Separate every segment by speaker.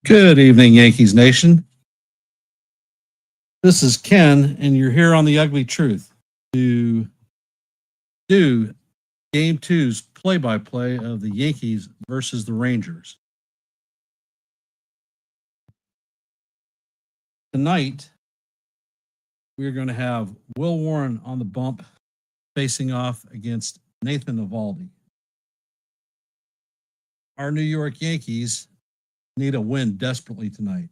Speaker 1: Good evening, Yankees Nation. This is Ken, and you're here on The Ugly Truth to do Game Two's play-by-play of the Yankees versus the Rangers. Tonight, we're going to have Will Warren on the bump facing off against Nathan Eovaldi. Our New York Yankees need a win desperately tonight.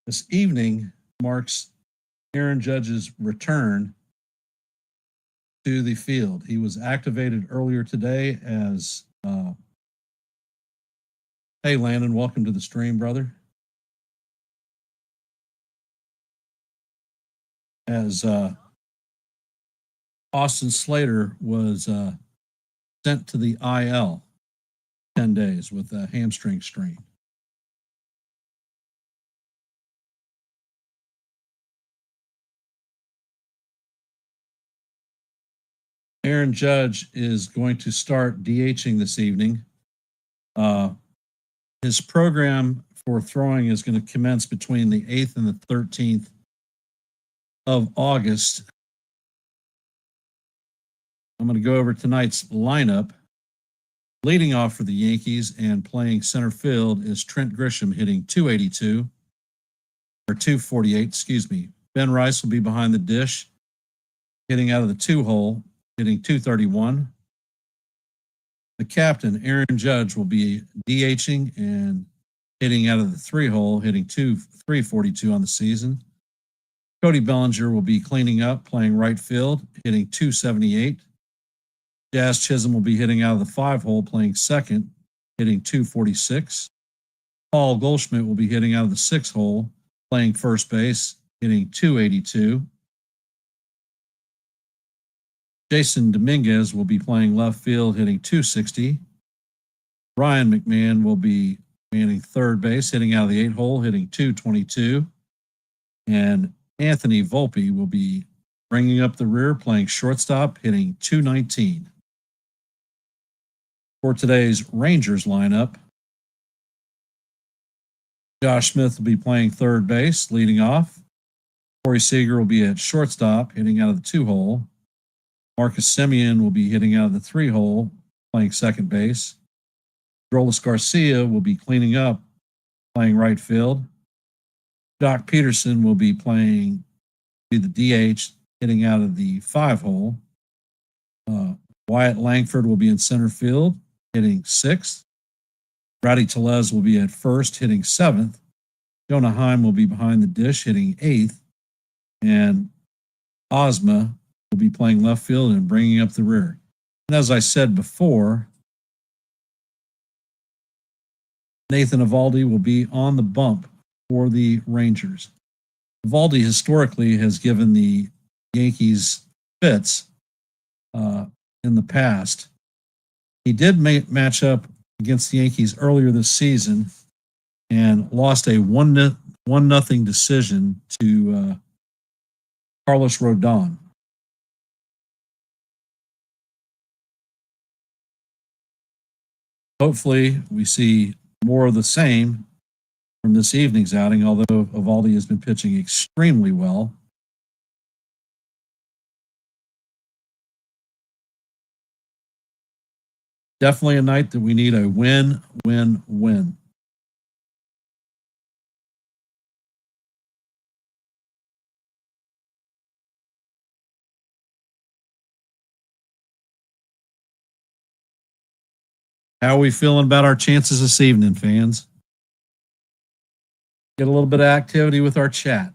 Speaker 1: This evening marks Aaron Judge's return to the field. He was activated earlier today as, hey, Landon, welcome to the stream, brother. As Austin Slater was sent to the IL 10 days with a hamstring strain. Aaron Judge is going to start DHing this evening. His program for throwing is going to commence between the 8th and the 13th of August. I'm going to go over tonight's lineup. Leading off for the Yankees and playing center field is Trent Grisham hitting 282 or 248, excuse me. Ben Rice will be behind the dish, hitting out of the 2-hole, hitting 231. The captain, Aaron Judge, will be DHing and hitting out of the 3-hole, hitting 342 on the season. Cody Bellinger will be cleaning up, playing right field, hitting 278. Jazz Chisholm will be hitting out of the 5-hole, playing second, hitting 246. Paul Goldschmidt will be hitting out of the 6-hole, playing first base, hitting 282. Jason Dominguez will be playing left field, hitting 260. Ryan McMahon will be manning third base, hitting out of the 8-hole, hitting 222. And Anthony Volpe will be bringing up the rear, playing shortstop, hitting 219. For today's Rangers lineup, Josh Smith will be playing third base, leading off. Corey Seager will be at shortstop, hitting out of the 2-hole. Marcus Semien will be hitting out of the 3-hole, playing second base. Drolis Garcia will be cleaning up, playing right field. Doc Peterson will be playing the DH, hitting out of the 5-hole. Wyatt Langford will be in center field, hitting 6th. Rowdy Tellez will be at first, hitting 7th. Jonah Heim will be behind the dish, hitting 8th. And Ozma will be playing left field and bringing up the rear. And as I said before, Nathan Eovaldi will be on the bump for the Rangers. Eovaldi historically has given the Yankees fits in the past. He did match up against the Yankees earlier this season and lost a 1-0 decision to Carlos Rodon. Hopefully, we see more of the same from this evening's outing, although Eovaldi has been pitching extremely well. Definitely a night that we need a win, win, win. How are we feeling about our chances this evening, fans? Get a little bit of activity with our chat.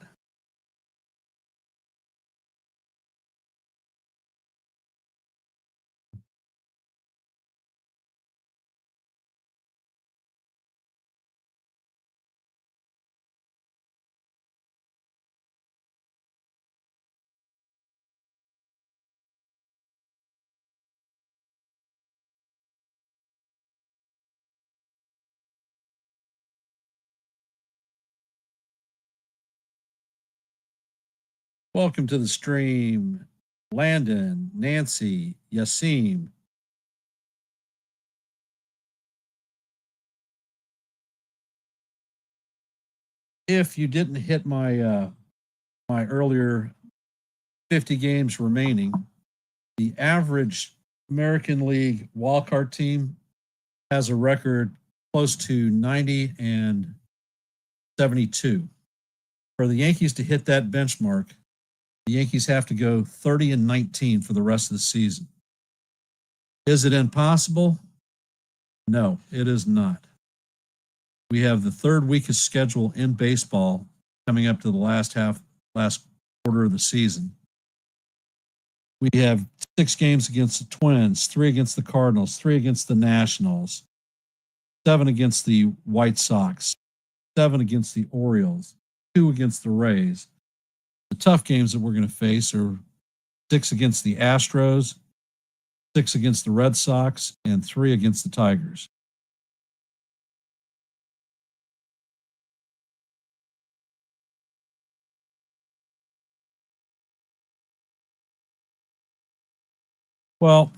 Speaker 1: Welcome to the stream, Landon, Nancy, Yasim. if you didn't hit my earlier 50 games remaining, the average American League wildcard team has a record close to 90 and 72. For the Yankees to hit that benchmark, the Yankees have to go 30 and 19 for the rest of the season. Is it impossible? No, it is not. We have the third weakest schedule in baseball coming up to the last quarter of the season. We have 6 games against the Twins, 3 against the Cardinals, 3 against the Nationals, 7 against the White Sox, 7 against the Orioles, 2 against the Rays. The tough games that we're going to face are 6 against the Astros, 6 against the Red Sox, and 3 against the Tigers. Well,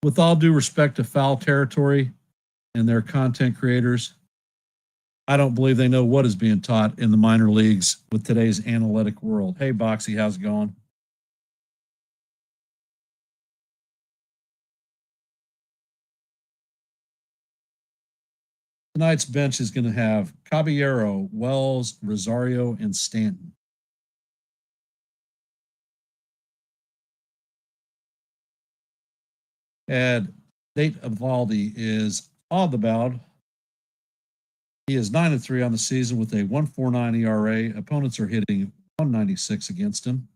Speaker 1: with all due respect to Foul Territory and their content creators, I don't believe they know what is being taught in the minor leagues with today's analytic world. Hey, Boxy, how's it going? Tonight's bench is going to have Caballero, Wells, Rosario, and Stanton. And Nathan Eovaldi is on the mound. He is 9-3 on the season with a 1.49 ERA. Opponents are hitting 196 against him.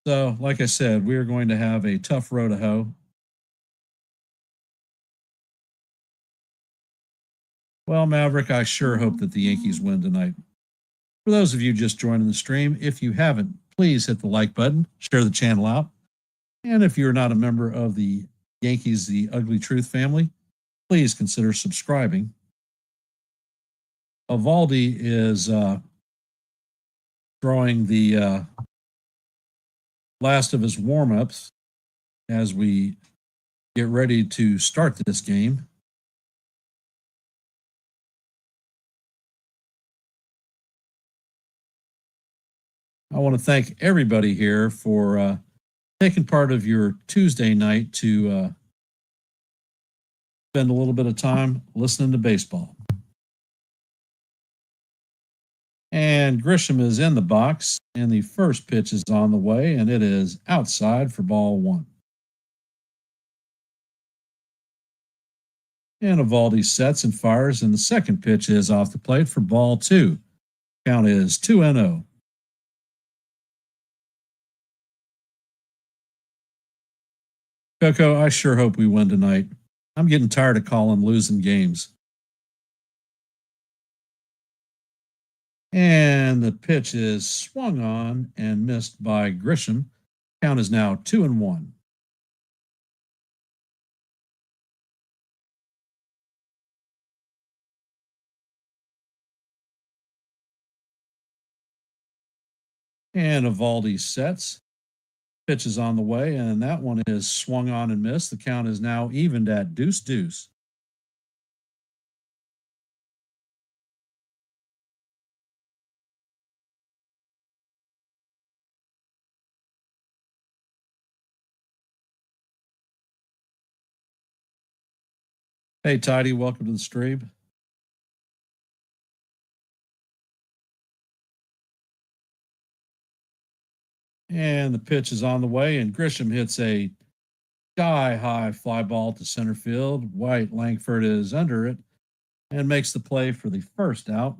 Speaker 1: So, like I said, we are going to have a tough row to hoe. Well, Maverick, I sure hope that the Yankees win tonight. For those of you just joining the stream, if you haven't, please hit the like button, share the channel out. And if you're not a member of the Yankees, the Ugly Truth family, please consider subscribing. Eovaldi is throwing the last of his warm-ups as we get ready to start this game. I want to thank everybody here for taking part of your Tuesday night to spend a little bit of time listening to baseball. And Grisham is in the box, and the first pitch is on the way, and it is outside for ball 1. And Eovaldi sets and fires, and the second pitch is off the plate for ball 2. Count is 2-0. Coco, I sure hope we win tonight. I'm getting tired of calling losing games. And the pitch is swung on and missed by Grisham. Count is now 2-1. And Eovaldi sets. Pitch is on the way, and that one is swung on and missed. The count is now evened at 2-2. Hey, Tidy, welcome to the stream. And the pitch is on the way, and Grisham hits a sky-high fly ball to center field. White Langford is under it and makes the play for the first out.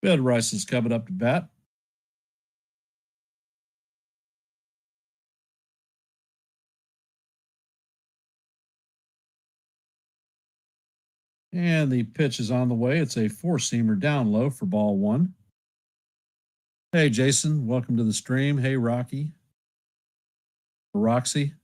Speaker 1: Bed Rice is coming up to bat. And the pitch is on the way. It's a 4-seamer down low for ball 1. Hey, Jason, welcome to the stream. Hey, Rocky. Roxy.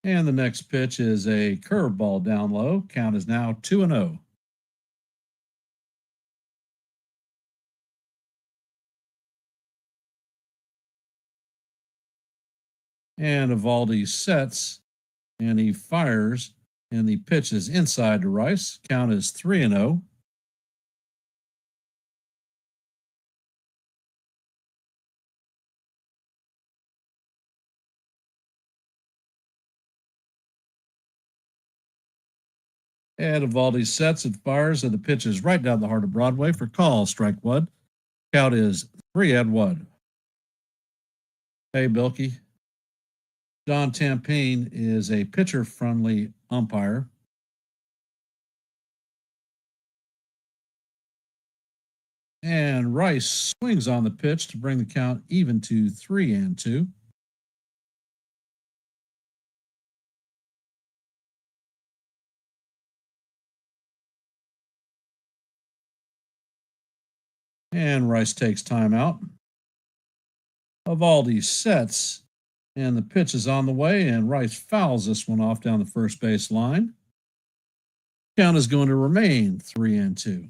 Speaker 1: And the next pitch is a curveball down low. Count is now 2-0. And Eovaldi sets and he fires, and the pitch is inside to Rice. Count is 3-0. And Eovaldi sets and fires, and the pitch is right down the heart of Broadway for call. Strike one. Count is 3-1. Hey, Bilky. John Tampain is a pitcher friendly umpire. And Rice swings on the pitch to bring the count even to 3-2. And Rice takes time out. Eovaldi sets, and the pitch is on the way, and Rice fouls this one off down the first base line. Count is going to remain 3-2.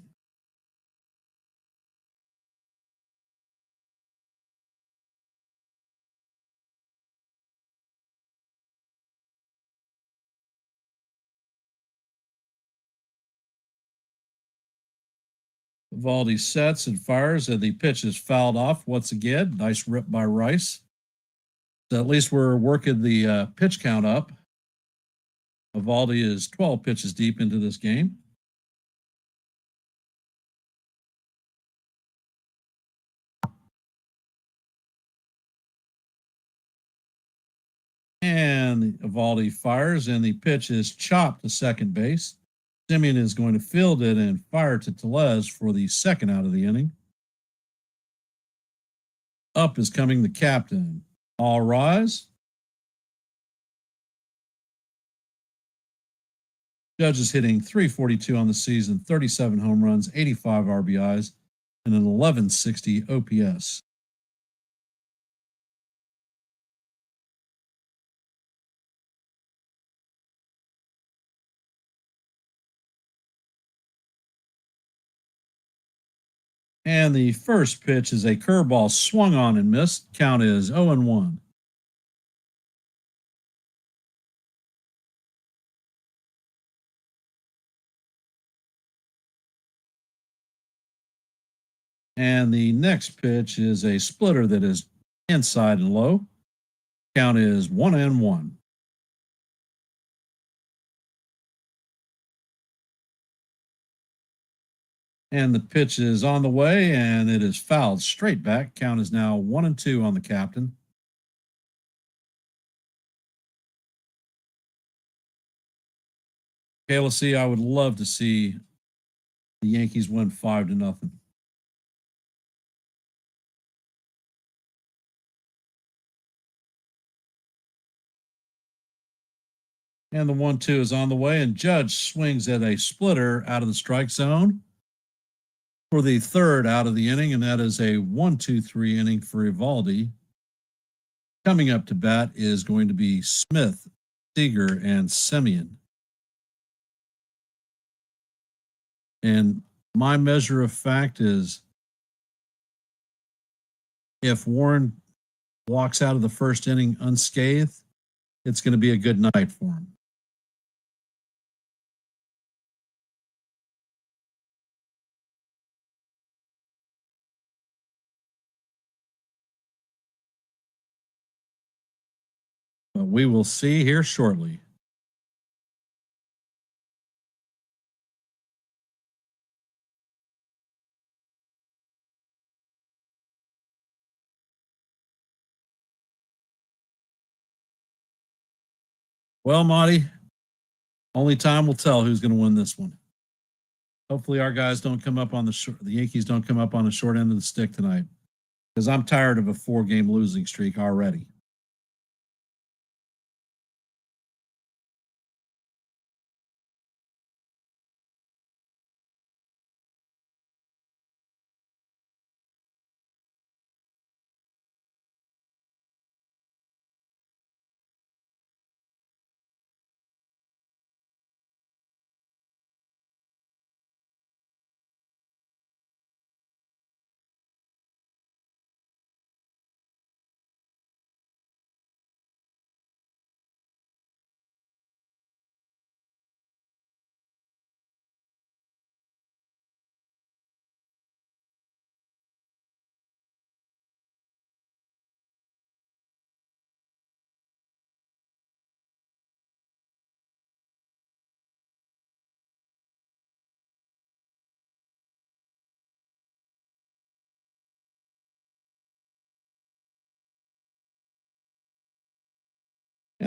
Speaker 1: Eovaldi sets and fires, and the pitch is fouled off once again. Nice rip by Rice. So at least we're working the pitch count up. Eovaldi is 12 pitches deep into this game. And Eovaldi fires, and the pitch is chopped to second base. Simeon is going to field it and fire to Tellez for the second out of the inning. Up is coming the captain. All rise. Judge is hitting .342 on the season, 37 home runs, 85 RBIs, and an 1160 OPS. And the first pitch is a curveball swung on and missed. Count is 0-1. And the next pitch is a splitter that is inside and low. Count is 1-1. And the pitch is on the way, and it is fouled straight back. Count is now 1-2 on the captain. Okay, let's see. I would love to see the Yankees win 5-0. And the 1-2 is on the way, and Judge swings at a splitter out of the strike zone for the third out of the inning, and that is a 1-2-3 inning for Eovaldi. Coming up to bat is going to be Smith, Seager, and Simeon. And my measure of fact is if Warren walks out of the first inning unscathed, it's going to be a good night for him. But we will see here shortly. Well, Monty, only time will tell who's going to win this one. Hopefully, our guys don't come up on the Yankees don't come up on the short end of the stick tonight, because I'm tired of a 4-game losing streak already.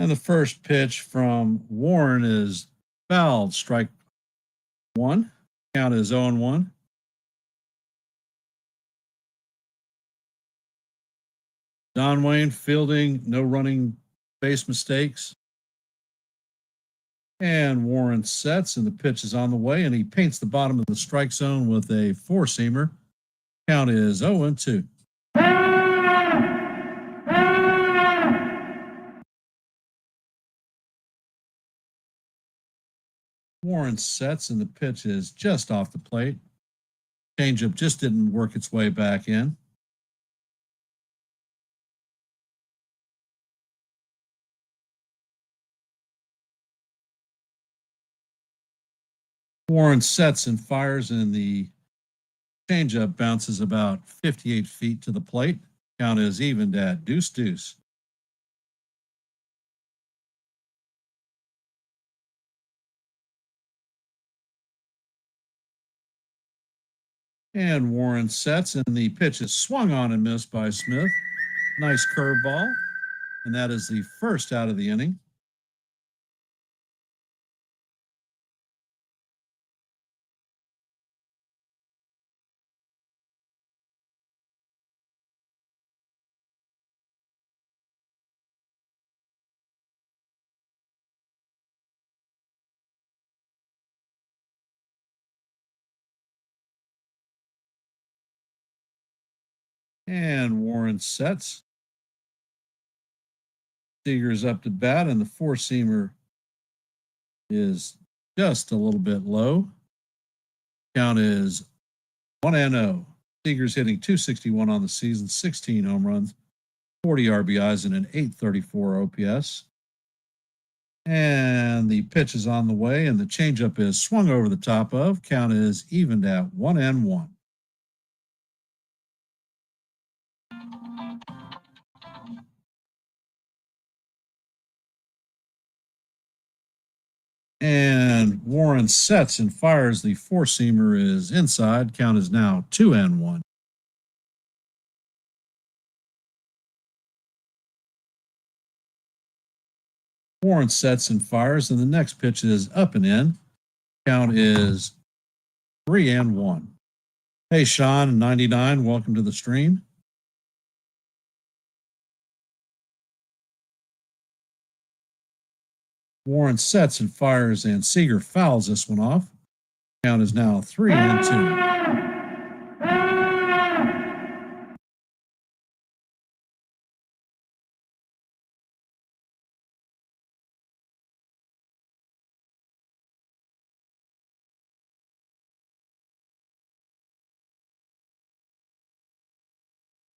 Speaker 1: And the first pitch from Warren is fouled, strike one. Count is 0-1. Don Wayne fielding, no running base mistakes. And Warren sets, and the pitch is on the way, and he paints the bottom of the strike zone with a four-seamer. Count is 0-2. Warren sets, and the pitch is just off the plate. Changeup just didn't work its way back in. Warren sets and fires, and the changeup bounces about 58 feet to the plate. Count is evened at 2-2. And Warren sets, and the pitch is swung on and missed by Smith. Nice curveball, and that is the first out of the inning. And Warren sets. Seager's up to bat, and the four-seamer is just a little bit low. Count is 1-0. Seager's hitting .261 on the season, 16 home runs, 40 RBIs, and an .834 OPS. And the pitch is on the way, and the changeup is swung over the top of. Count is evened at 1-1. And Warren sets and fires. The four-seamer is inside. Count is now 2-1. Warren sets and fires, and the next pitch is up and in. Count is 3-1. Hey, Sean, 99, welcome to the stream. Warren sets and fires, and Seager fouls this one off. Count is now 3-2.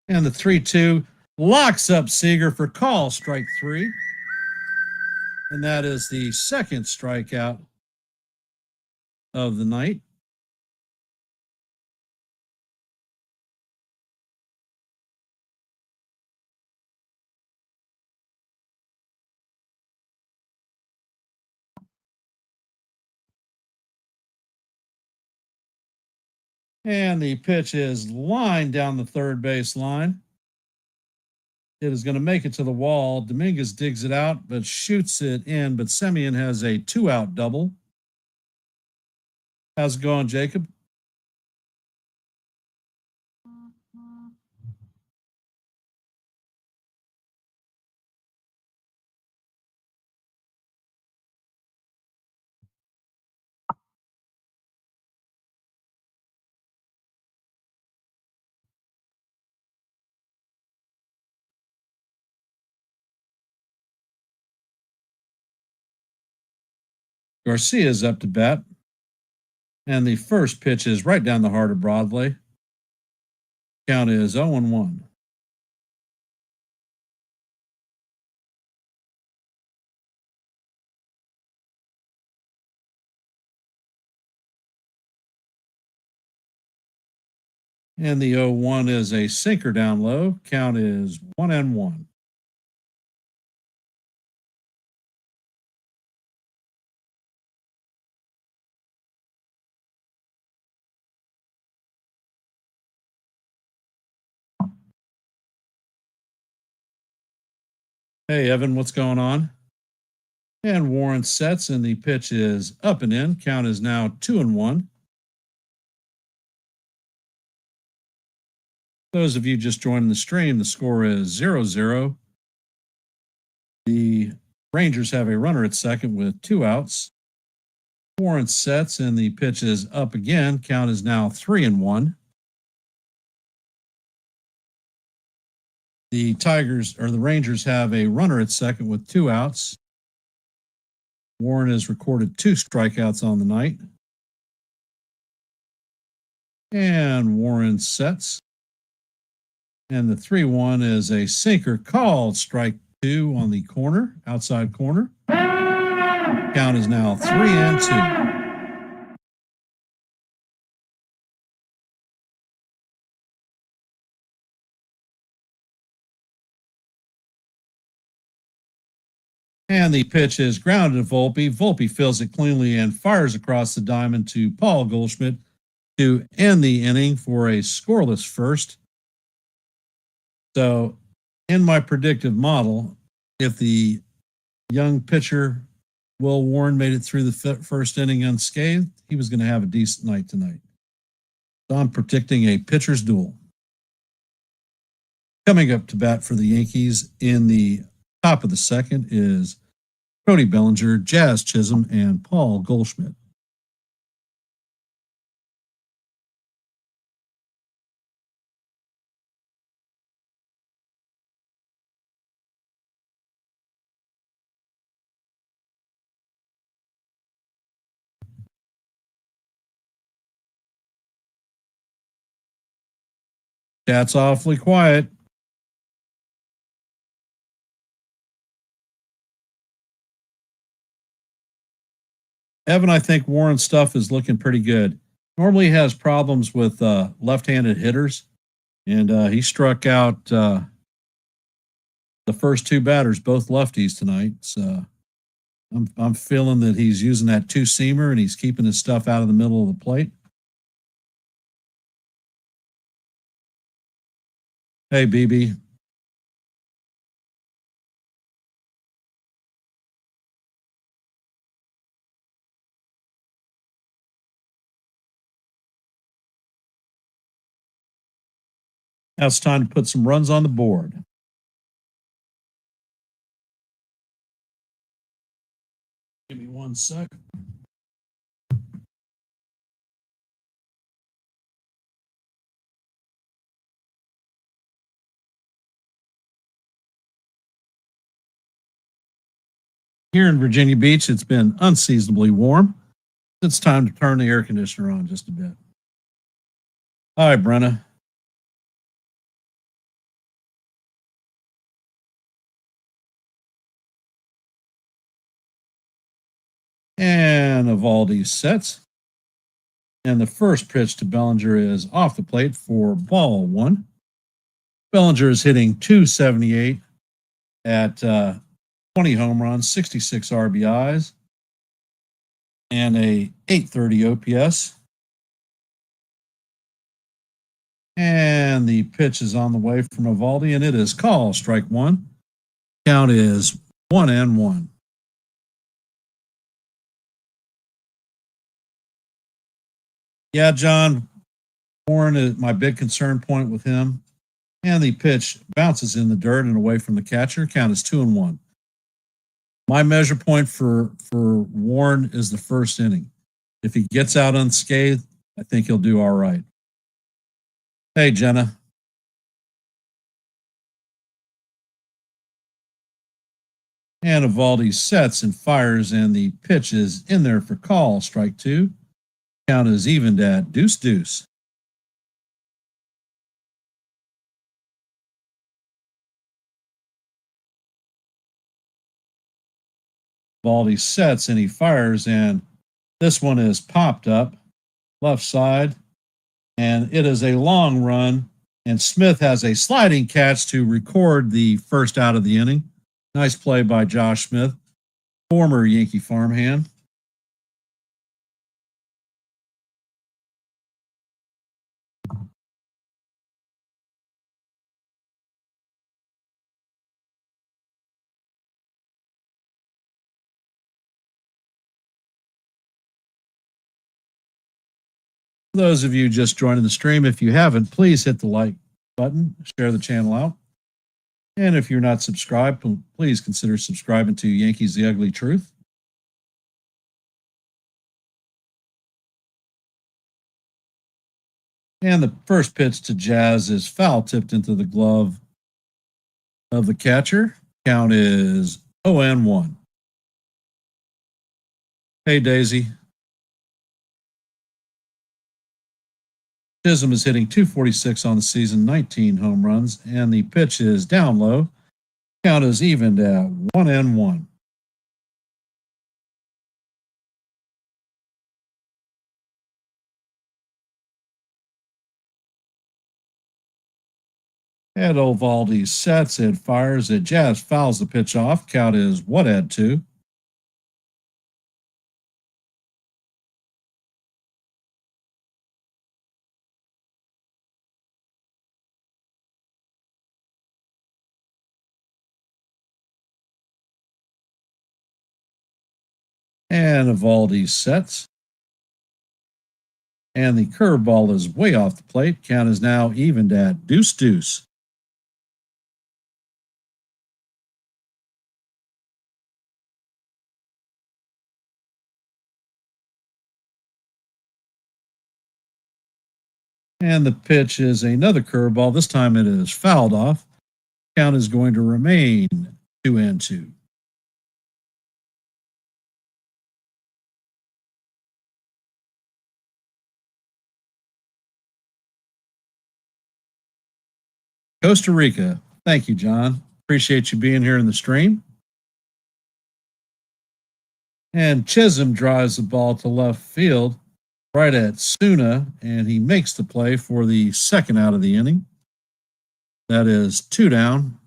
Speaker 1: And the 3-2 locks up Seager for call, strike three. And that is the second strikeout of the night. And the pitch is lined down the third base line. It is going to make it to the wall. Dominguez digs it out, but shoots it in. But Semien has a 2-out double. How's it going, Jacob? Garcia's up to bat. And the first pitch is right down the heart of Broadway. Count is 0-1. And the 0-1 is a sinker down low. Count is 1-1. Hey, Evan, what's going on? And Warren sets, and the pitch is up and in. Count is now 2-1. Those of you just joining the stream, the score is 0-0. The Rangers have a runner at second with 2 outs. Warren sets, and the pitch is up again. Count is now 3-1. The Rangers have a runner at second with 2 outs. Warren has recorded 2 strikeouts on the night. And Warren sets. And the 3-1 is a sinker called strike 2 on the corner, outside corner. Count is now 3-2. And the pitch is grounded to Volpe. Volpe fills it cleanly and fires across the diamond to Paul Goldschmidt to end the inning for a scoreless first. So, in my predictive model, if the young pitcher, Will Warren, made it through the first inning unscathed, he was going to have a decent night tonight. So I'm predicting a pitcher's duel. Coming up to bat for the Yankees in the top of the second is Cody Bellinger, Jazz Chisholm, and Paul Goldschmidt. That's awfully quiet. Evan, I think Warren's stuff is looking pretty good. Normally he has problems with left-handed hitters, and he struck out the first 2 batters, both lefties tonight. So I'm feeling that he's using that 2-seamer and he's keeping his stuff out of the middle of the plate. Hey, BB. Now it's time to put some runs on the board. Give me 1 sec. Here in Virginia Beach, it's been unseasonably warm. It's time to turn the air conditioner on just a bit. All right, Brenna. And Eovaldi sets. And the first pitch to Bellinger is off the plate for ball 1. Bellinger is hitting .278 at 20 home runs, 66 RBIs, and a .830 OPS. And the pitch is on the way from Eovaldi, and it is called strike 1. Count is 1-1. Yeah, John, Warren is my big concern point with him. And the pitch bounces in the dirt and away from the catcher. Count is 2-1. My measure point for Warren is the first inning. If he gets out unscathed, I think he'll do all right. Hey, Jenna. And Eovaldi sets and fires, and the pitch is in there for call, strike 2. Count is evened at 2-2. Eovaldi sets and he fires, and this one is popped up left side, and it is a long run, and Smith has a sliding catch to record the first out of the inning. Nice play by Josh Smith, former Yankee farmhand. For those of you just joining the stream, if you haven't, please hit the like button, share the channel out. And if you're not subscribed, please consider subscribing to Yankees The Ugly Truth. And the first pitch to Jazz is foul tipped into the glove of the catcher. Count is 0-1. Hey, Daisy. Chisholm is hitting .246 on the season, 19 home runs, and the pitch is down low. Count is evened at 1-1. And Eovaldi sets, it fires, it Jazz fouls the pitch off. Count is 1-2. And Eovaldi sets. And the curveball is way off the plate. Count is now evened at 2-2. And the pitch is another curveball. This time it is fouled off. Count is going to remain 2-2. Costa Rica. Thank you, John. Appreciate you being here in the stream. And Chisholm drives the ball to left field right at Suna, and he makes the play for the second out of the inning. That is 2 down.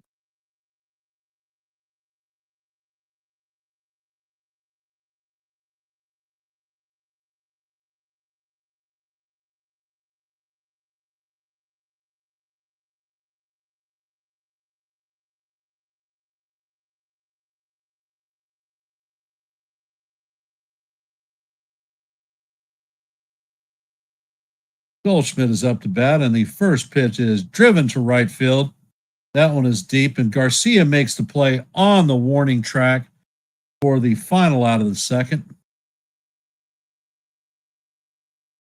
Speaker 1: Goldschmidt is up to bat, and the first pitch is driven to right field. That one is deep, and Garcia makes the play on the warning track for the final out of the second.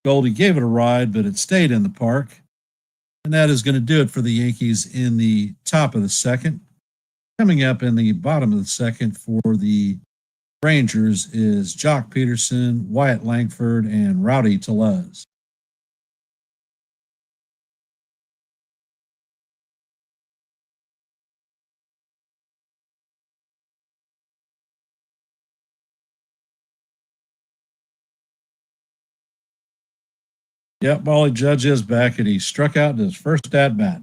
Speaker 1: Goldie gave it a ride, but it stayed in the park. And that is going to do it for the Yankees in the top of the second. Coming up in the bottom of the second for the Rangers is Jock Peterson, Wyatt Langford, and Rowdy Tellez. Yep, Molly Judge is back, and he struck out in his first at bat.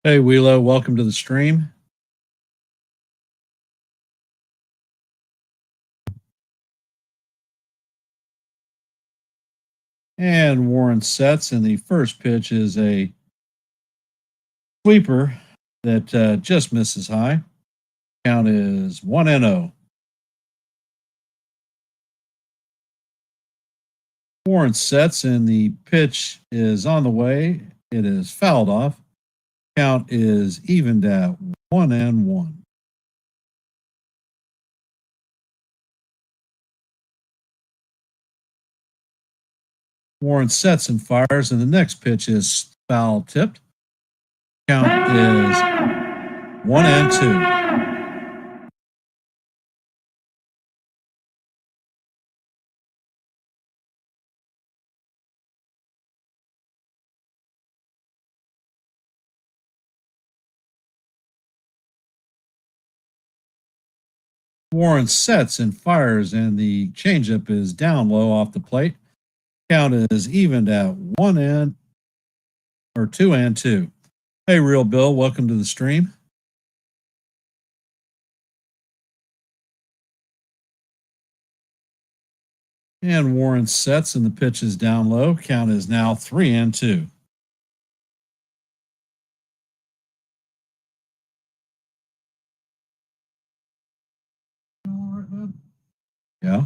Speaker 1: Hey, Wheelo, welcome to the stream. And Warren sets, and the first pitch is a sweeper that just misses high. Count is 1-0. Warren sets and the pitch is on the way. It is fouled off. Count is evened at 1-1. Warren sets and fires, and the next pitch is foul tipped. Count is 1-2. Warren sets and fires, and the changeup is down low off the plate. Count is evened at 2-2. Hey, Real Bill, welcome to the stream. And Warren sets, and the pitch is down low. Count is now 3-2. Yeah.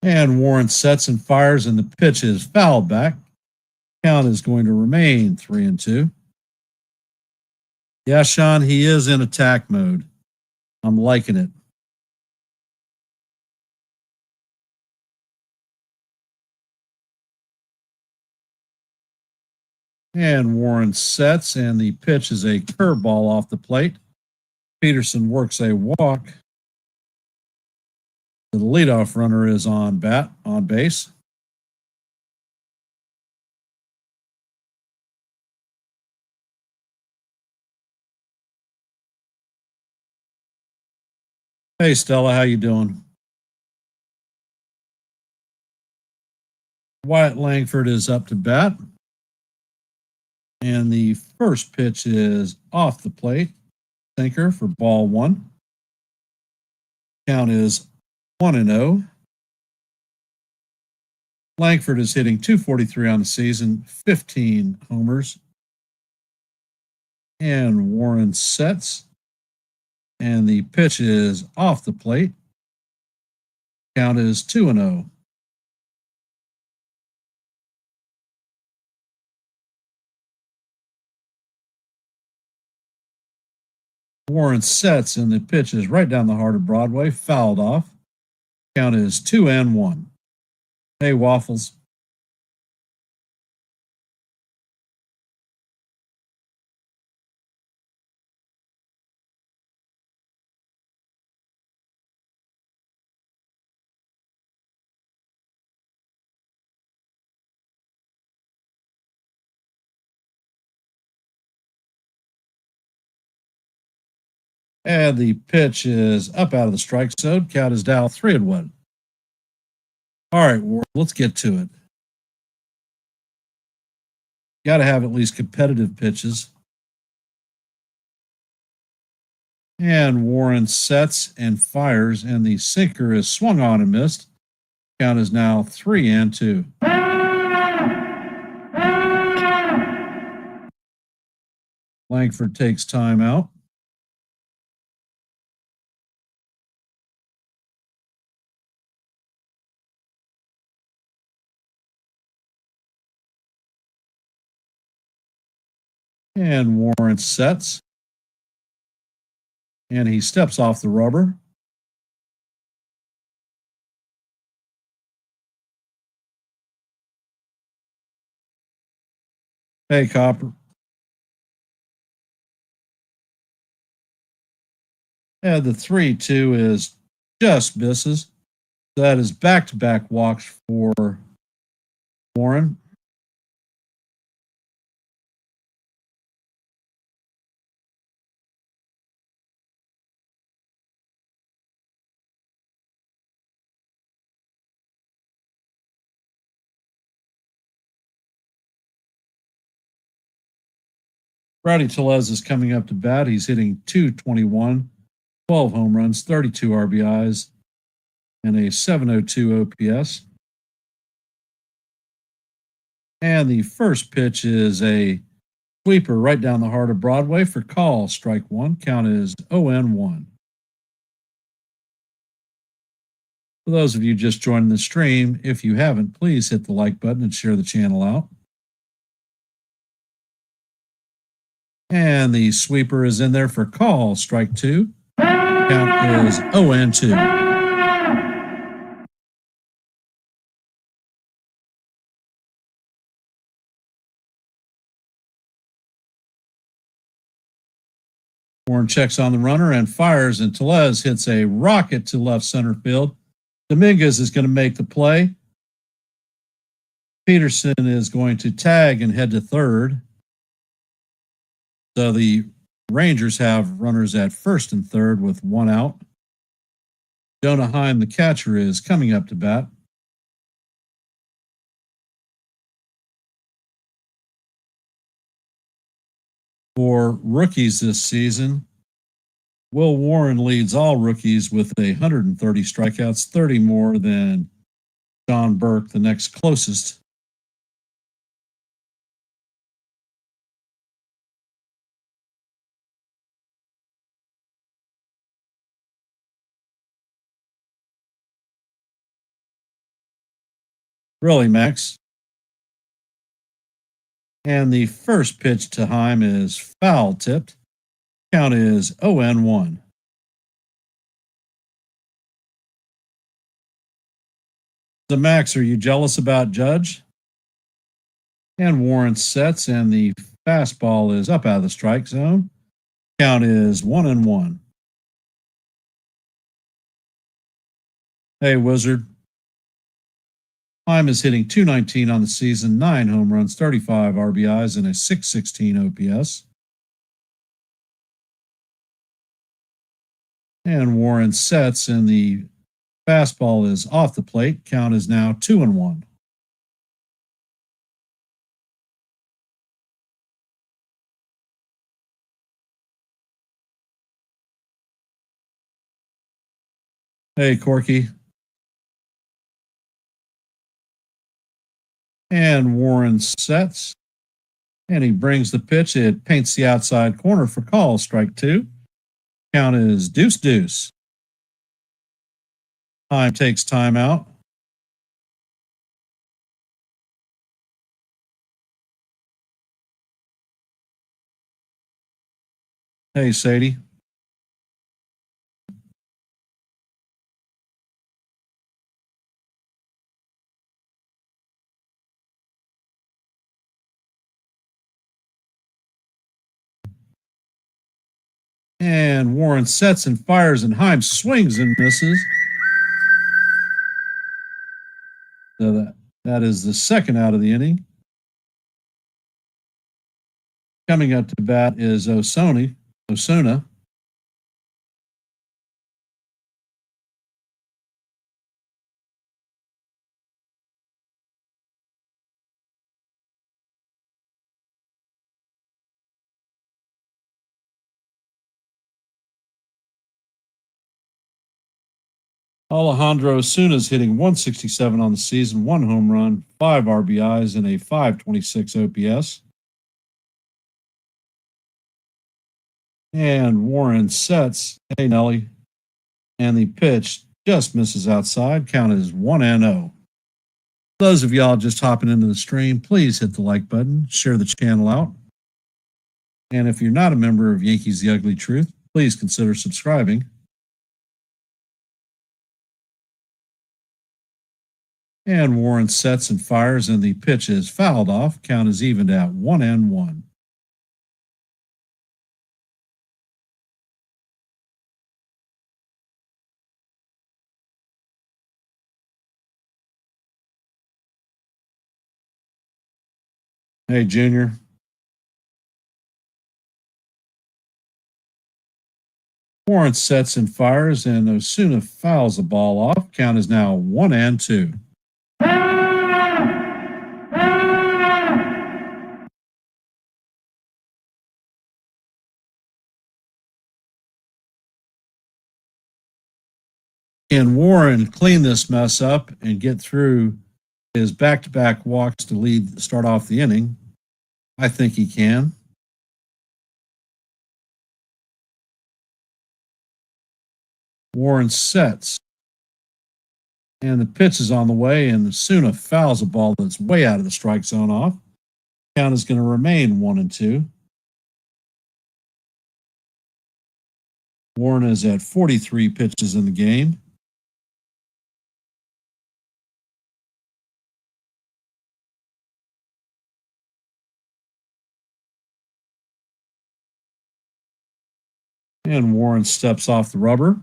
Speaker 1: And Warren sets and fires, and the pitch is fouled back. Count is going to remain 3-2. Yeah, Sean, he is in attack mode. I'm liking it. And Warren sets, and the pitch is a curveball off the plate. Peterson works a walk. The leadoff runner is on base. Hey, Stella, how you doing? Wyatt Langford is up to bat. And the first pitch is off the plate. Sinker for ball one. Count is 1-0. Langford is hitting .243 on the season, 15 homers. And Warren sets. And the pitch is off the plate. Count is 2-0. Warren sets, and the pitch is right down the heart of Broadway, fouled off. Count is 2-1. Hey, Waffles. And the pitch is up out of the strike zone. Count is down 3-1. All right, let's get to it. Got to have at least competitive pitches. And Warren sets and fires, and the sinker is swung on and missed. Count is now 3-2. Langford takes time out. And Warren sets. And he steps off the rubber. Hey, Copper. And the 3-2 is just misses. That is back-to-back walks for Warren. Rowdy Tellez is coming up to bat. He's hitting .221, 12 home runs, 32 RBIs, and a .702 OPS. And the first pitch is a Sweeper right down the heart of Broadway for call. Strike one. Count is 0-1. For those of you just joining the stream, if you haven't, please hit the like button and share the channel out. And the sweeper is in there for call. Strike two. Count is 0-2. Warren checks on the runner and fires, and Tellez hits a rocket to left center field. Dominguez is going to make the play. Peterson is going to tag and head to third. So the Rangers have runners at first and third with one out. Jonah Heim, the catcher, is coming up to bat. For rookies this season, Will Warren leads all rookies with 130 strikeouts, 30 more than John Burke, the next closest. Really, Max. And the first pitch to Heim is foul tipped. Count is 0-1. So, Max, are you jealous about Judge? And Warren sets, and the fastball is up out of the strike zone. Count is 1-1. Hey, Wizard. Heim is hitting .219 on the season, 9 home runs, 35 RBIs, and a .616 OPS. And Warren sets, and the fastball is off the plate. Count is now 2-1. Hey, Corky. And Warren sets, and he brings the pitch. It paints the outside corner for call. Strike two. Count is 2-2. Heim takes time out. Hey, Sadie. And Warren sets and fires, and Heim swings and misses. So that is the second out of the inning. Coming up to bat is Osuna. Alejandro Osuna is hitting .167 on the season, 1 home run, 5 RBIs, and a .526 OPS. And Warren sets. Hey, Nelly. And the pitch just misses outside. Count is 1-0. Those of y'all just hopping into the stream, please hit the like button, share the channel out. And if you're not a member of Yankees The Ugly Truth, please consider subscribing. And Warren sets and fires, and the pitch is fouled off. Count is evened at 1-1. Hey, Junior. Warren sets and fires, and Osuna fouls the ball off. Count is now 1-2. Can Warren clean this mess up and get through his back-to-back walks to start off the inning? I think he can. Warren sets. And the pitch is on the way, and Suna fouls a ball that's way out of the strike zone off. Count is going to remain 1-2. Warren is at 43 pitches in the game. And Warren steps off the rubber.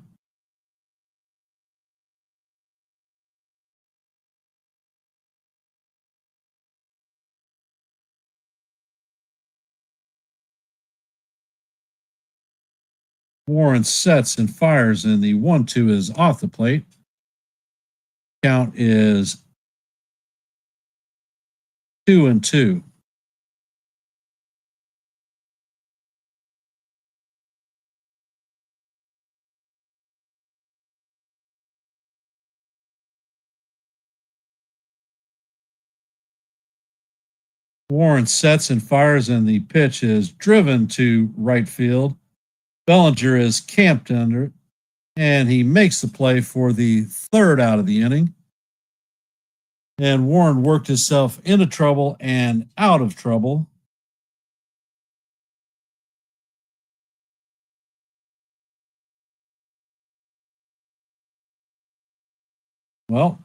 Speaker 1: Warren sets and fires, and the 1-2 is off the plate. Count is 2-2. Warren sets and fires, and the pitch is driven to right field. Bellinger is camped under it, and he makes the play for the third out of the inning. And Warren worked himself into trouble and out of trouble. Well,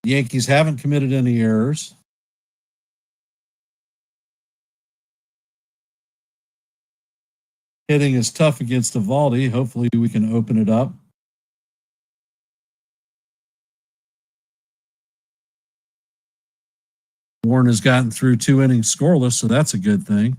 Speaker 1: the Yankees haven't committed any errors. Hitting is tough against Eovaldi. Hopefully we can open it up. Warren has gotten through 2 innings scoreless, so that's a good thing.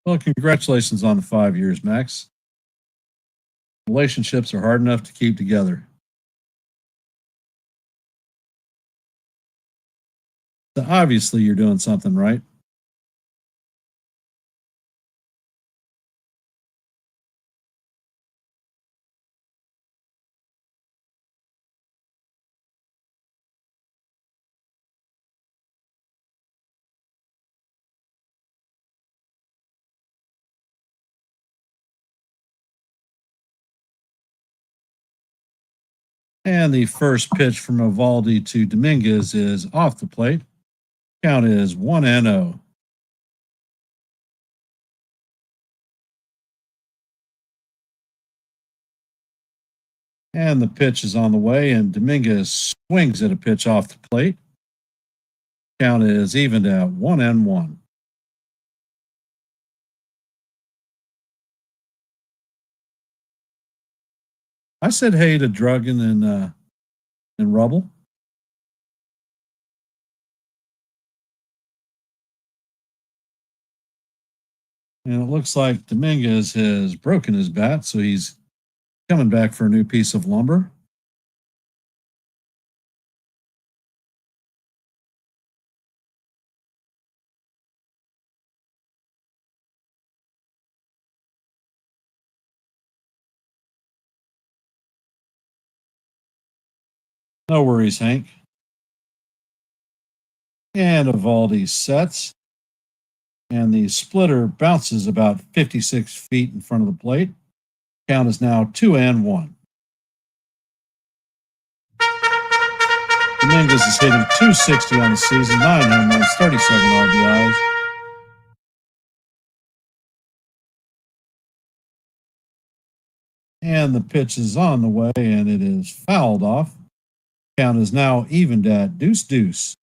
Speaker 1: Well, congratulations on the 5 years, Max. Relationships are hard enough to keep together. So obviously, you're doing something right. And the first pitch from Eovaldi to Dominguez is off the plate. Count is 1-0. And the pitch is on the way, and Dominguez swings at a pitch off the plate. Count is evened at 1-1. I said hey to Drugan and Rubble. And it looks like Dominguez has broken his bat, so he's coming back for a new piece of lumber. No worries, Hank. And Eovaldi sets. And the splitter bounces about 56 feet in front of the plate. Count is now 2-1. Dominguez is hitting .260 on the season, 9 home runs, 37 RBIs. And the pitch is on the way, and it is fouled off. Count is now evened at deuce.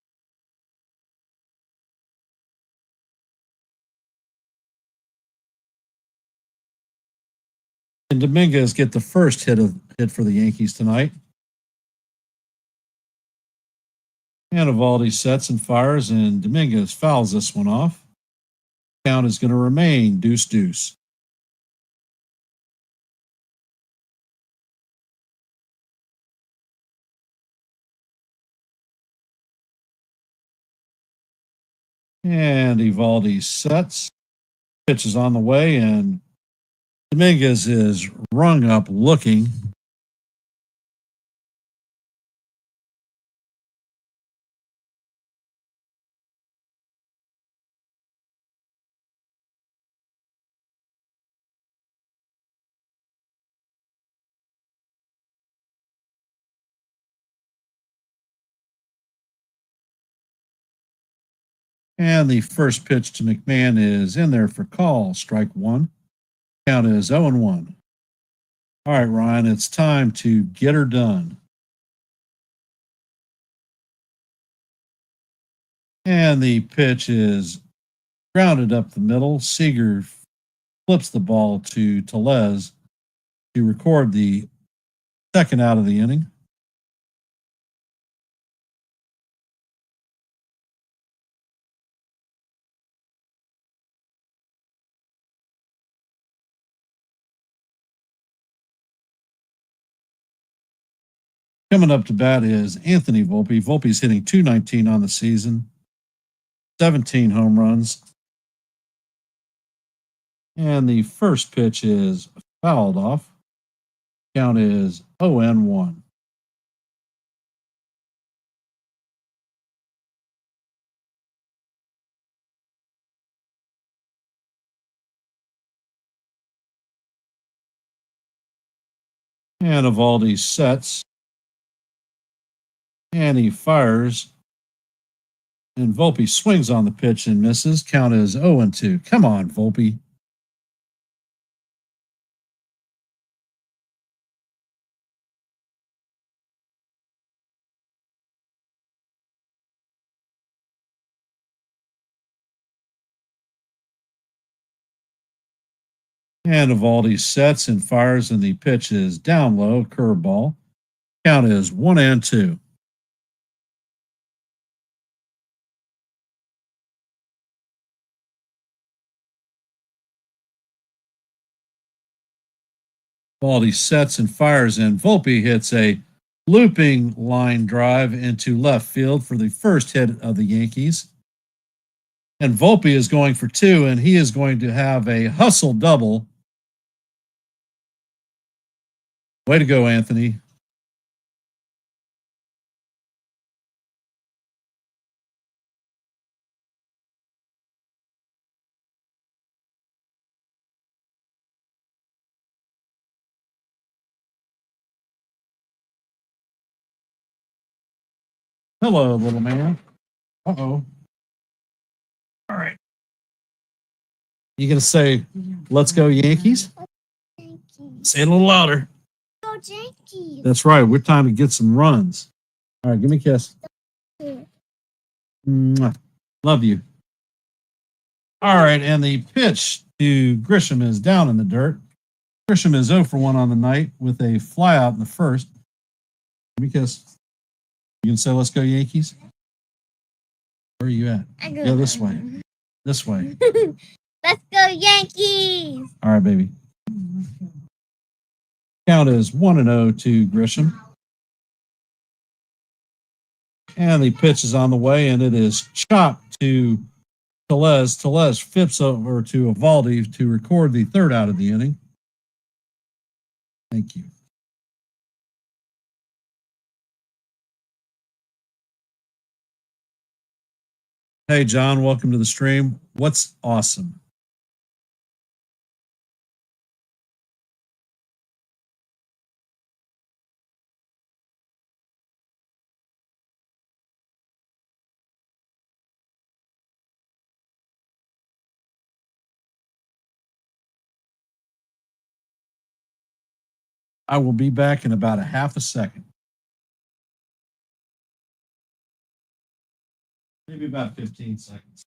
Speaker 1: And Dominguez get the first hit for the Yankees tonight. And Eovaldi sets and fires, and Dominguez fouls this one off. Count is going to remain deuce. And Eovaldi sets. Pitch is on the way, and Dominguez is rung up looking. And the first pitch to McMahon is in there for call, strike one. Count is 0-1. All right, Ryan, it's time to get her done. And the pitch is grounded up the middle. Seager flips the ball to Tellez to record the second out of the inning. Coming up to bat is Anthony Volpe. Volpe's hitting .219 on the season, 17 home runs. And the first pitch is fouled off. Count is 0-1. And Eovaldi sets. And he fires. And Volpe swings on the pitch and misses. Count is 0-2. Come on, Volpe. And Eovaldi sets and fires, and the pitch is down low, curveball. Count is 1-2. Eovaldi sets and fires, and Volpe hits a looping line drive into left field for the first hit of the Yankees. And Volpe is going for two, and he is going to have a hustle double. Way to go, Anthony. Hello, little man. Uh-oh. All right. You going to say, let's go Yankees? Say it a little louder.
Speaker 2: Go Yankees.
Speaker 1: That's right. We're time to get some runs. All right, give me a kiss. Mwah. Love you. All right, and the pitch to Grisham is down in the dirt. Grisham is 0 for 1 on the night with a fly out in the first. Give me a kiss. You can say, let's go Yankees? Where are you at? Go this way. This way.
Speaker 2: Let's go Yankees.
Speaker 1: All right, baby. Count is 1-0 to Grisham. And the pitch is on the way, and it is chopped to Tellez. Tellez flips over to Eovaldi to record the third out of the inning. Thank you. Hey, John, welcome to the stream. What's awesome? I will be back in about a half a second. Maybe about 15 seconds.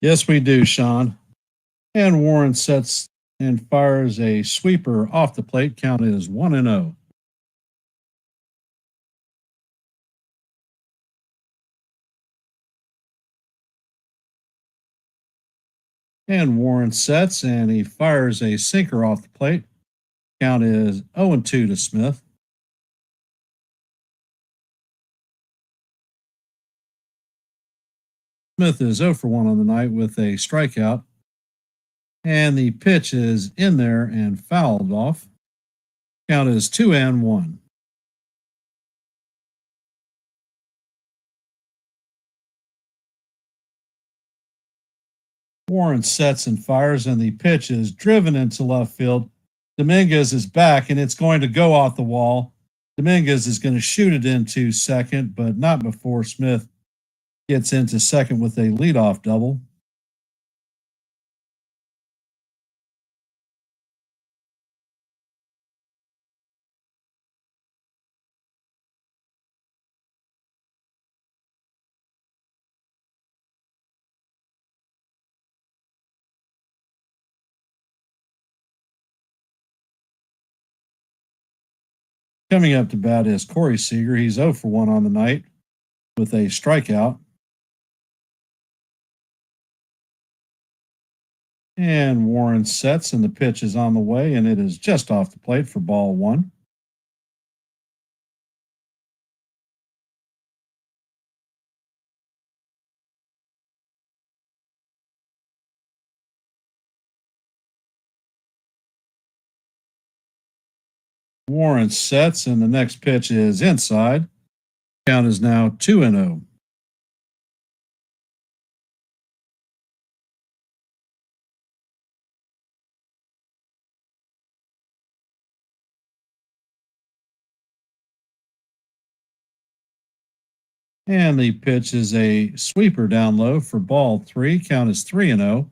Speaker 1: Yes, we do, Sean. And Warren sets and fires a sweeper off the plate, counted as 1-0. And Warren sets and he fires a sinker off the plate. Count is 0-2 to Smith. Smith is 0 for 1 on the night with a strikeout. And the pitch is in there and fouled off. Count is 2-1. Warren sets and fires, and the pitch is driven into left field. Dominguez is back, and it's going to go off the wall. Dominguez is going to shoot it into second, but not before Smith gets into second with a leadoff double. Coming up to bat is Corey Seager. He's 0 for 1 on the night with a strikeout. And Warren sets, and the pitch is on the way, and it is just off the plate for ball 1. Warren sets, and the next pitch is inside. Count is now 2-0. And the pitch is a sweeper down low for ball 3. Count is 3-0.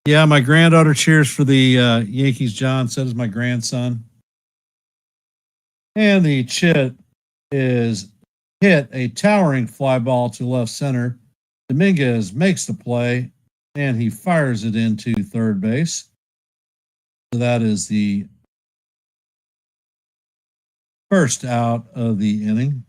Speaker 1: Yeah, my granddaughter cheers for the Yankees, John. So does my grandson. And the chit is hit a towering fly ball to left center. Dominguez makes the play, and he fires it into third base. So that is the first out of the inning.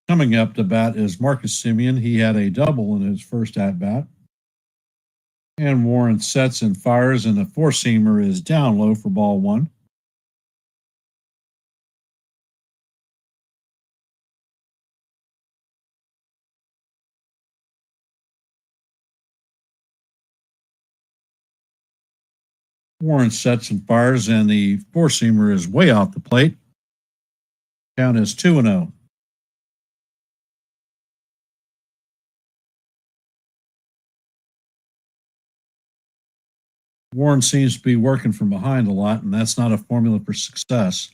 Speaker 1: Coming up to bat is Marcus Semien. He had a double in his first at bat. And Warren sets and fires, and the four-seamer is down low for ball 1. Warren sets and fires, and the four-seamer is way off the plate. Count is 2-0. Warren seems to be working from behind a lot, and that's not a formula for success.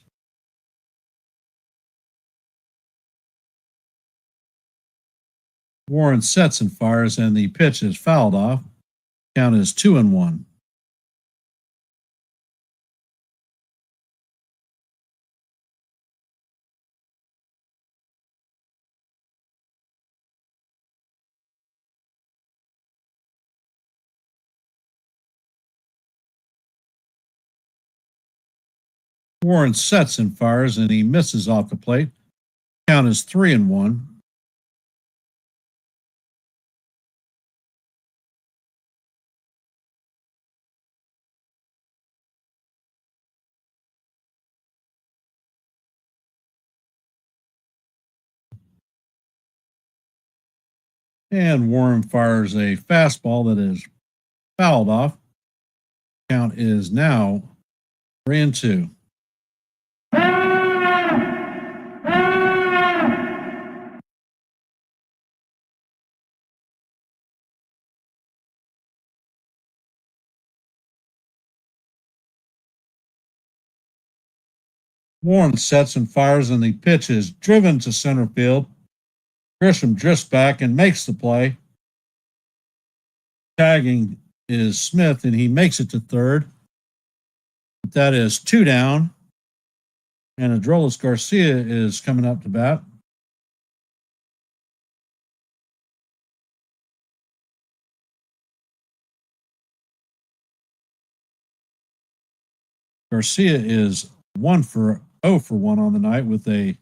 Speaker 1: Warren sets and fires, and the pitch is fouled off. Count is 2-1. Warren sets and fires, and he misses off the plate. Count is 3-1. And Warren fires a fastball that is fouled off. Count is now 3-2. Warren sets and fires, and the pitch is driven to center field. Grisham drifts back and makes the play. Tagging is Smith, and he makes it to third. But that is 2 down. And Adrolis Garcia is coming up to bat. Garcia is 0 for 1 on the night with a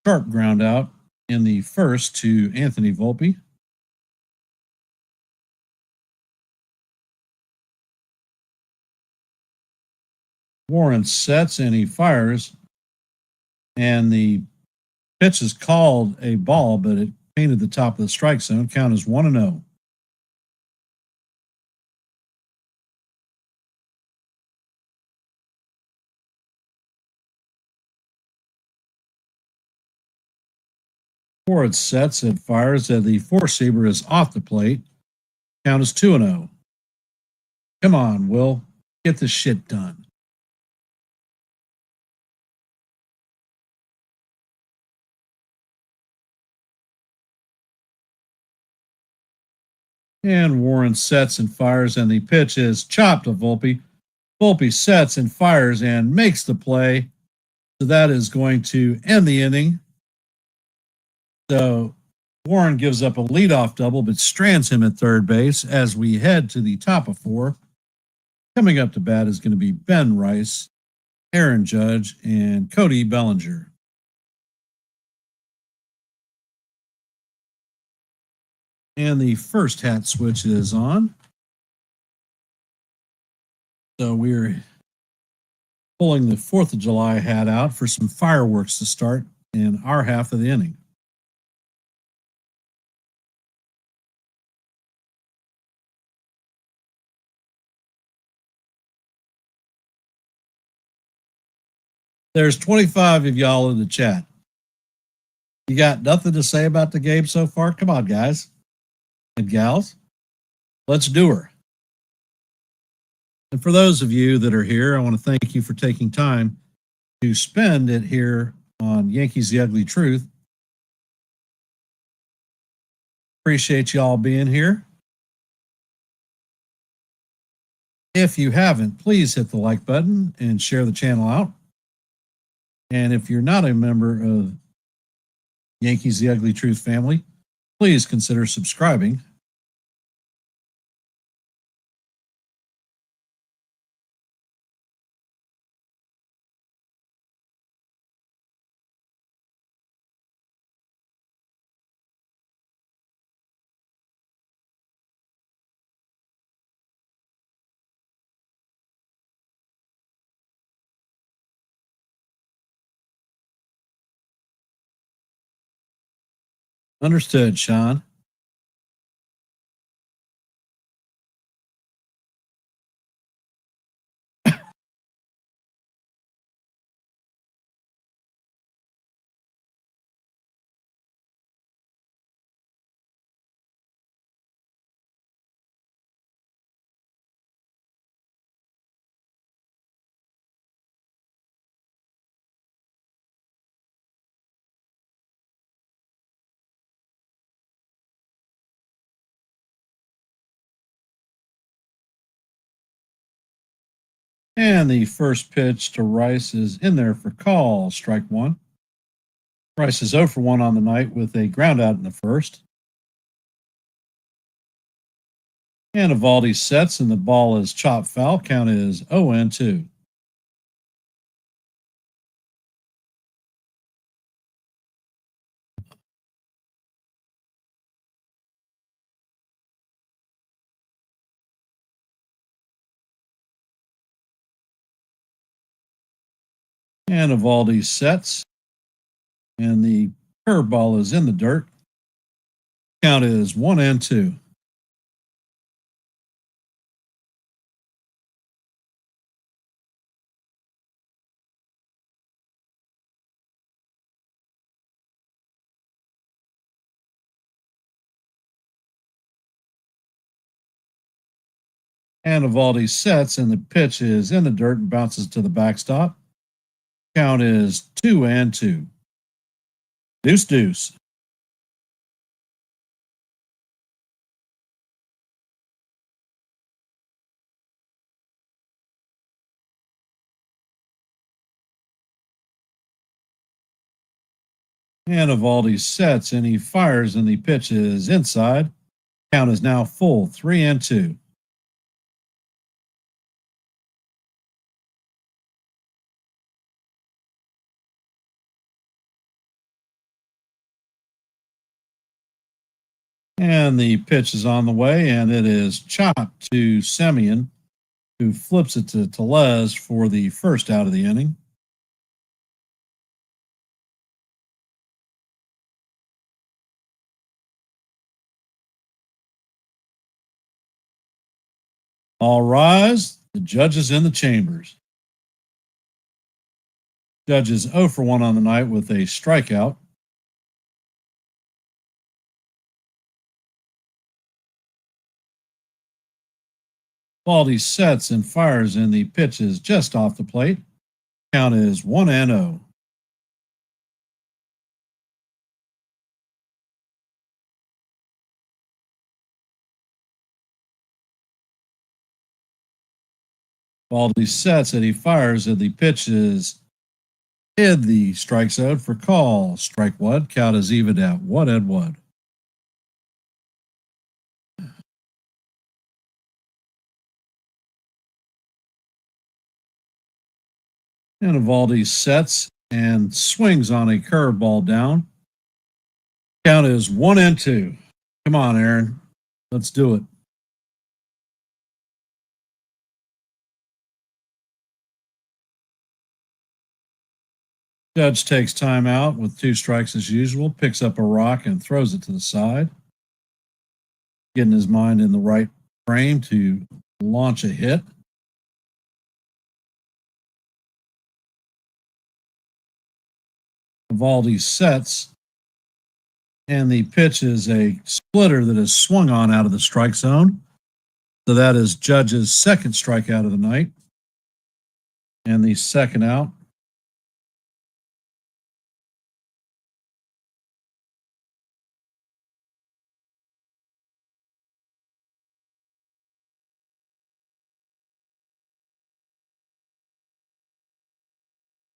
Speaker 1: sharp ground out in the first to Anthony Volpe. Warren sets and he fires, and the pitch is called a ball, but it painted the top of the strike zone. Count is 1-0. Forward sets and fires, and the four-seamer is off the plate. Count is 2-0. Come on, Will. Get this shit done. And Warren sets and fires, and the pitch is chopped to Volpe. Volpe sets and fires and makes the play. So that is going to end the inning. So Warren gives up a leadoff double, but strands him at third base as we head to the top of 4. Coming up to bat is going to be Ben Rice, Aaron Judge, and Cody Bellinger. And the first hat switch is on. So we're pulling the 4th of July hat out for some fireworks to start in our half of the inning. There's 25 of y'all in the chat. You got nothing to say about the game so far? Come on, guys and gals. Let's do her. And for those of you that are here, I want to thank you for taking time to spend it here on Yankees The Ugly Truth. Appreciate y'all being here. If you haven't, please hit the like button and share the channel out. And if you're not a member of Yankees The Ugly Truth family, please consider subscribing. Understood, Sean. And the first pitch to Rice is in there for call, strike one. Rice is 0 for 1 on the night with a ground out in the first. And Eovaldi sets, and the ball is chopped foul. Count is 0-2. And Eovaldi sets, and the curveball is in the dirt. Count is 1-2. And Eovaldi sets, and the pitch is in the dirt and bounces to the backstop. Count is 2-2. Deuce, deuce. And Eovaldi sets, and he fires, and the pitch is inside. Count is now full, 3-2. And the pitch is on the way, and it is chopped to Semien, who flips it to Tellez for the first out of the inning. All rise. The judge is in the chambers. Judge is 0 for 1 on the night with a strikeout. Eovaldi sets and fires, and the pitch is just off the plate. Count is 1-0. Eovaldi sets, and he fires, and the pitch is in the strike zone for call. Strike one. Count is even at 1-1. And Eovaldi sets and swings on a curveball down. Count is 1-2. Come on, Aaron. Let's do it. Judge takes time out with 2 strikes as usual, picks up a rock and throws it to the side, getting his mind in the right frame to launch a hit. Eovaldi sets, and the pitch is a splitter that is swung on out of the strike zone. So that is Judge's second strikeout of the night, and the second out.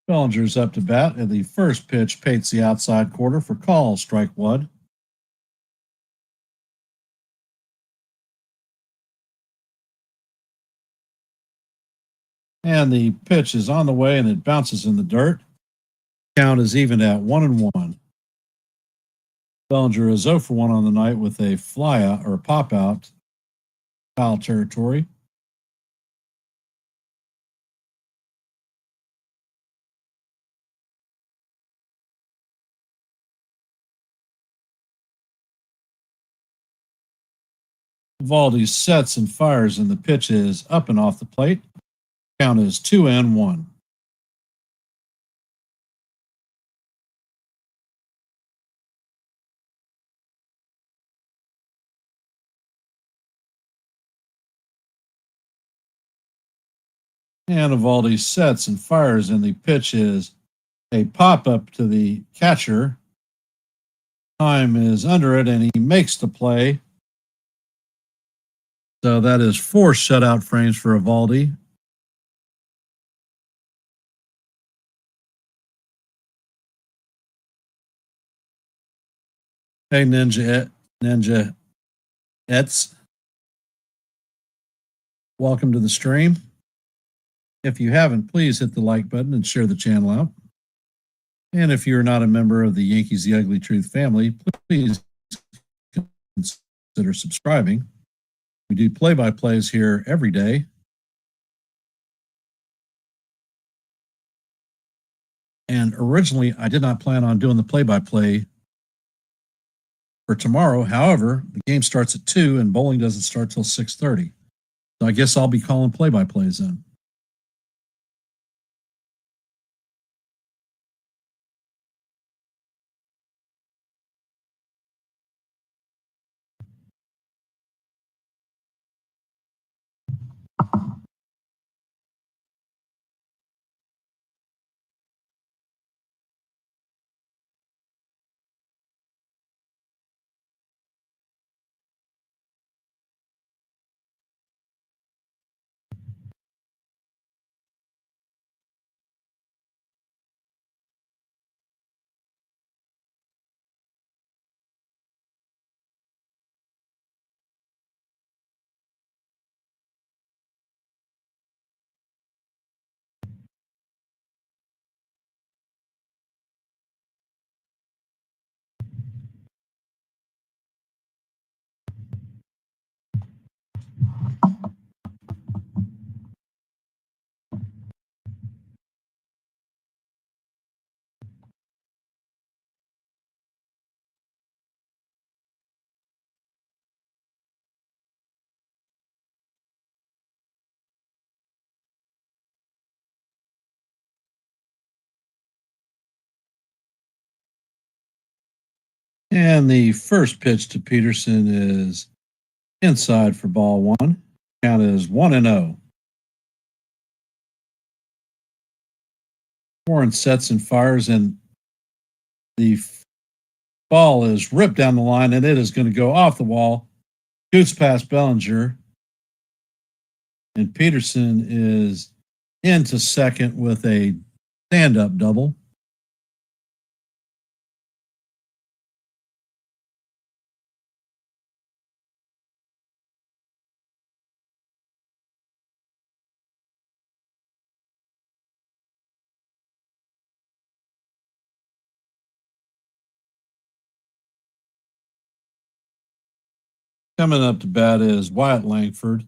Speaker 1: Bellinger's up to bat, and the first pitch paints the outside corner for call, strike one. And the pitch is on the way, and it bounces in the dirt. Count is even at 1-1. Bellinger is 0 for 1 on the night with a fly out or a pop out, foul territory. Eovaldi sets and fires, and the pitch is up and off the plate. Count is 2-1. And Eovaldi sets and fires, and the pitch is a pop up to the catcher. Time is under it, and he makes the play. So that is 4 shutout frames for Eovaldi. Hey, Ninja Ets. Welcome to the stream. If you haven't, please hit the like button and share the channel out. And if you're not a member of the Yankees The Ugly Truth family, please consider subscribing. We do play-by-plays here every day. And originally, I did not plan on doing the play-by-play for tomorrow. However, the game starts at 2 and bowling doesn't start till 6:30. So I guess I'll be calling play-by-plays then. And the first pitch to Peterson is inside for ball one. Count is 1-0. Warren sets and fires, and the ball is ripped down the line, and it is going to go off the wall. Shoots past Bellinger. And Peterson is into second with a stand-up double. Coming up to bat is Wyatt Langford.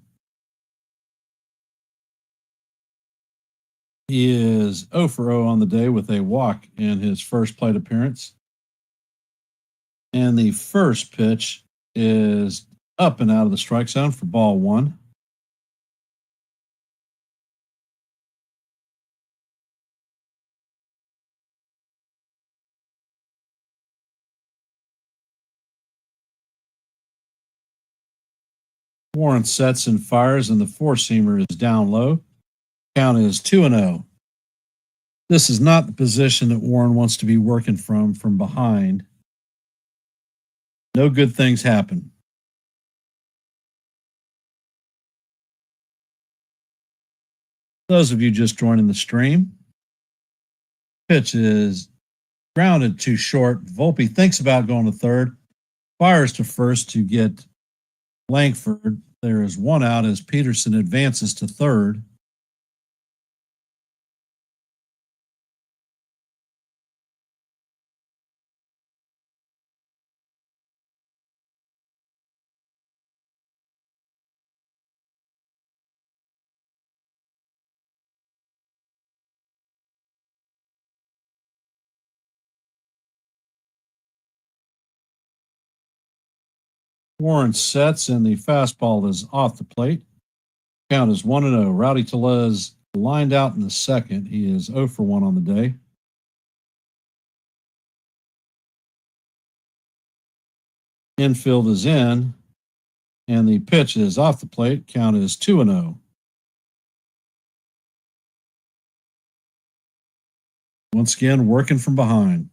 Speaker 1: He is 0 for 0 on the day with a walk in his first plate appearance. And the first pitch is up and out of the strike zone for ball one. Warren sets and fires, and the four-seamer is down low. Count is 2-0. This is not the position that Warren wants to be working from behind. No good things happen. Those of you just joining the stream, pitch is grounded too short. Volpe thinks about going to third, fires to first to get Langford. There is one out as Peterson advances to third. Warren sets, and the fastball is off the plate. Count is 1-0. Rowdy Tellez lined out in the second. He is 0 for 1 on the day. Infield is in, and the pitch is off the plate. Count is 2-0. Once again, working from behind.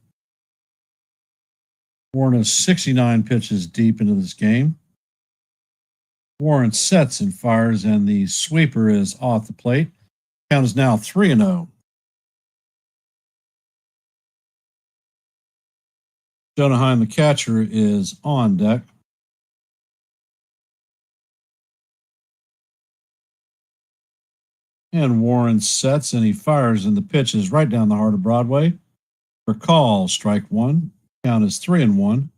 Speaker 1: Warren is 69 pitches deep into this game. Warren sets and fires, and the sweeper is off the plate. Count is now 3-0. Jonaheim, the catcher, is on deck. And Warren sets and he fires, and the pitch is right down the heart of Broadway. For call, strike one. Count is 3-1.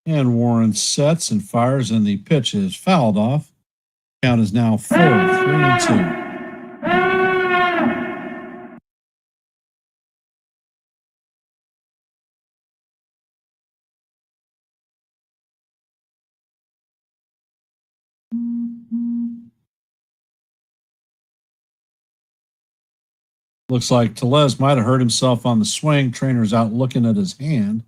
Speaker 1: And Warren sets and fires, and the pitch is fouled off. Count is now 4-3-2. Looks like Tellez might have hurt himself on the swing. Trainer's out looking at his hand.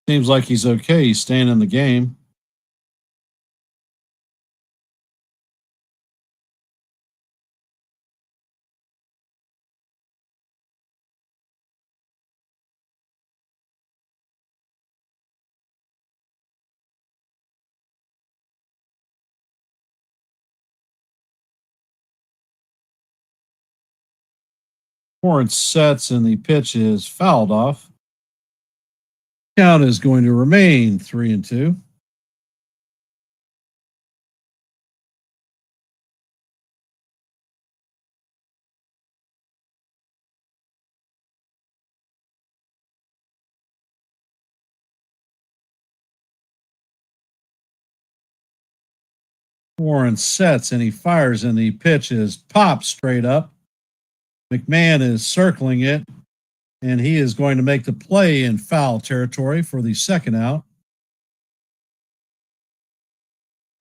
Speaker 1: Seems like he's okay. He's staying in the game. Warren sets and the pitch is fouled off. Count is going to remain 3-2. Warren sets and he fires, and the pitch is popped straight up. McMahon is circling it, and he is going to make the play in foul territory for the second out.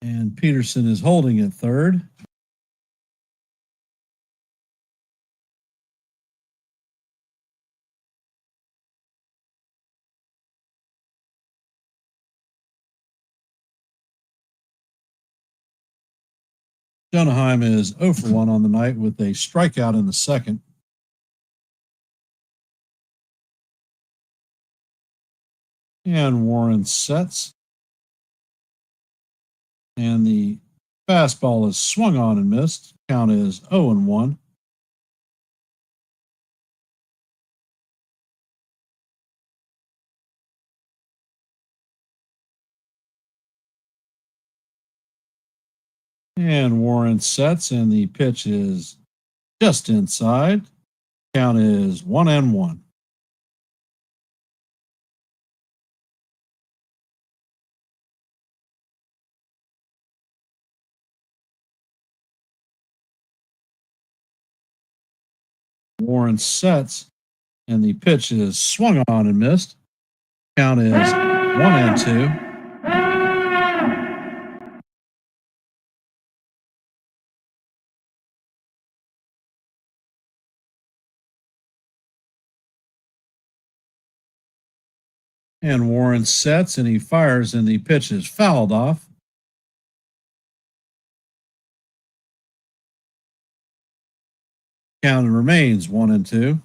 Speaker 1: And Peterson is holding at third. Jonaheim is 0 for 1 on the night with a strikeout in the second. And Warren sets. And the fastball is swung on and missed. Count is 0-1. And Warren sets, and the pitch is just inside. Count is 1-1. Warren sets, and the pitch is swung on and missed. Count is 1-2. And Warren sets and he fires, and the pitch is fouled off. Count remains 1-2.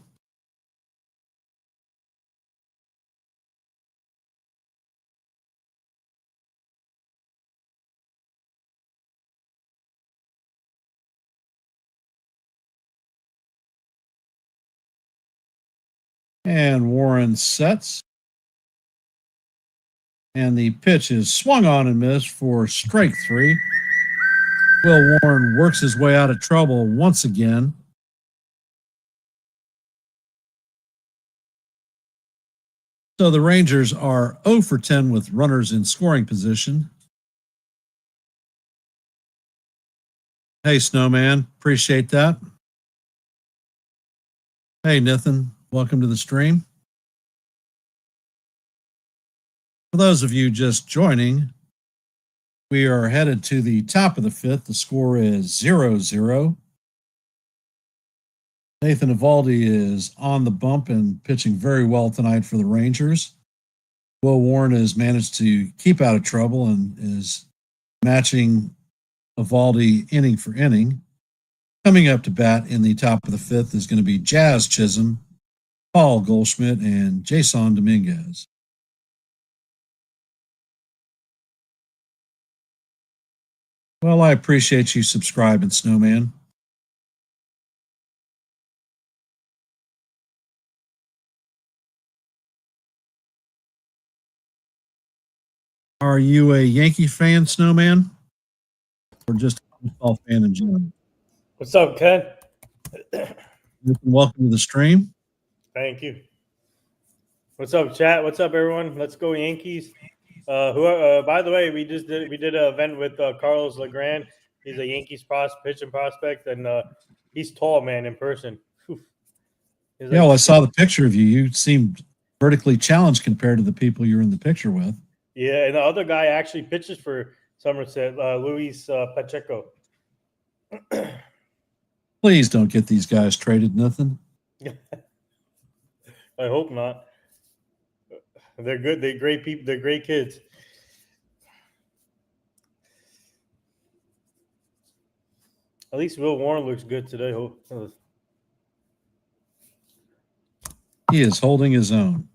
Speaker 1: And Warren sets. And the pitch is swung on and missed for strike three. Will Warren works his way out of trouble once again. So the Rangers are 0 for 10 with runners in scoring position. Hey, Snowman, appreciate that. Hey, Nathan, welcome to the stream. For those of you just joining, we are headed to the top of the fifth. The score is 0-0. Nathan Eovaldi is on the bump and pitching very well tonight for the Rangers. Will Warren has managed to keep out of trouble and is matching Eovaldi inning for inning. Coming up to bat in the top of the fifth is going to be Jazz Chisholm, Paul Goldschmidt, and Jason Dominguez. Well, I appreciate you subscribing, Snowman. Are you a Yankee fan, Snowman? Or just a baseball fan in general?
Speaker 3: What's up, Ken?
Speaker 1: Welcome to the stream.
Speaker 3: Thank you. What's up, chat? What's up, everyone? Let's go Yankees. By the way, we did an event with Carlos Legrand. He's a Yankees pitching prospect, and he's tall, man, in person.
Speaker 1: Yeah, well, I saw the picture of you. You seemed vertically challenged compared to the people you're in the picture with.
Speaker 3: Yeah, and the other guy actually pitches for Somerset, Luis Pacheco.
Speaker 1: Please don't get these guys traded, nothing.
Speaker 3: I hope not. They're good. They're great people. They're great kids. At least Will Warren looks good today.
Speaker 1: He is holding his own.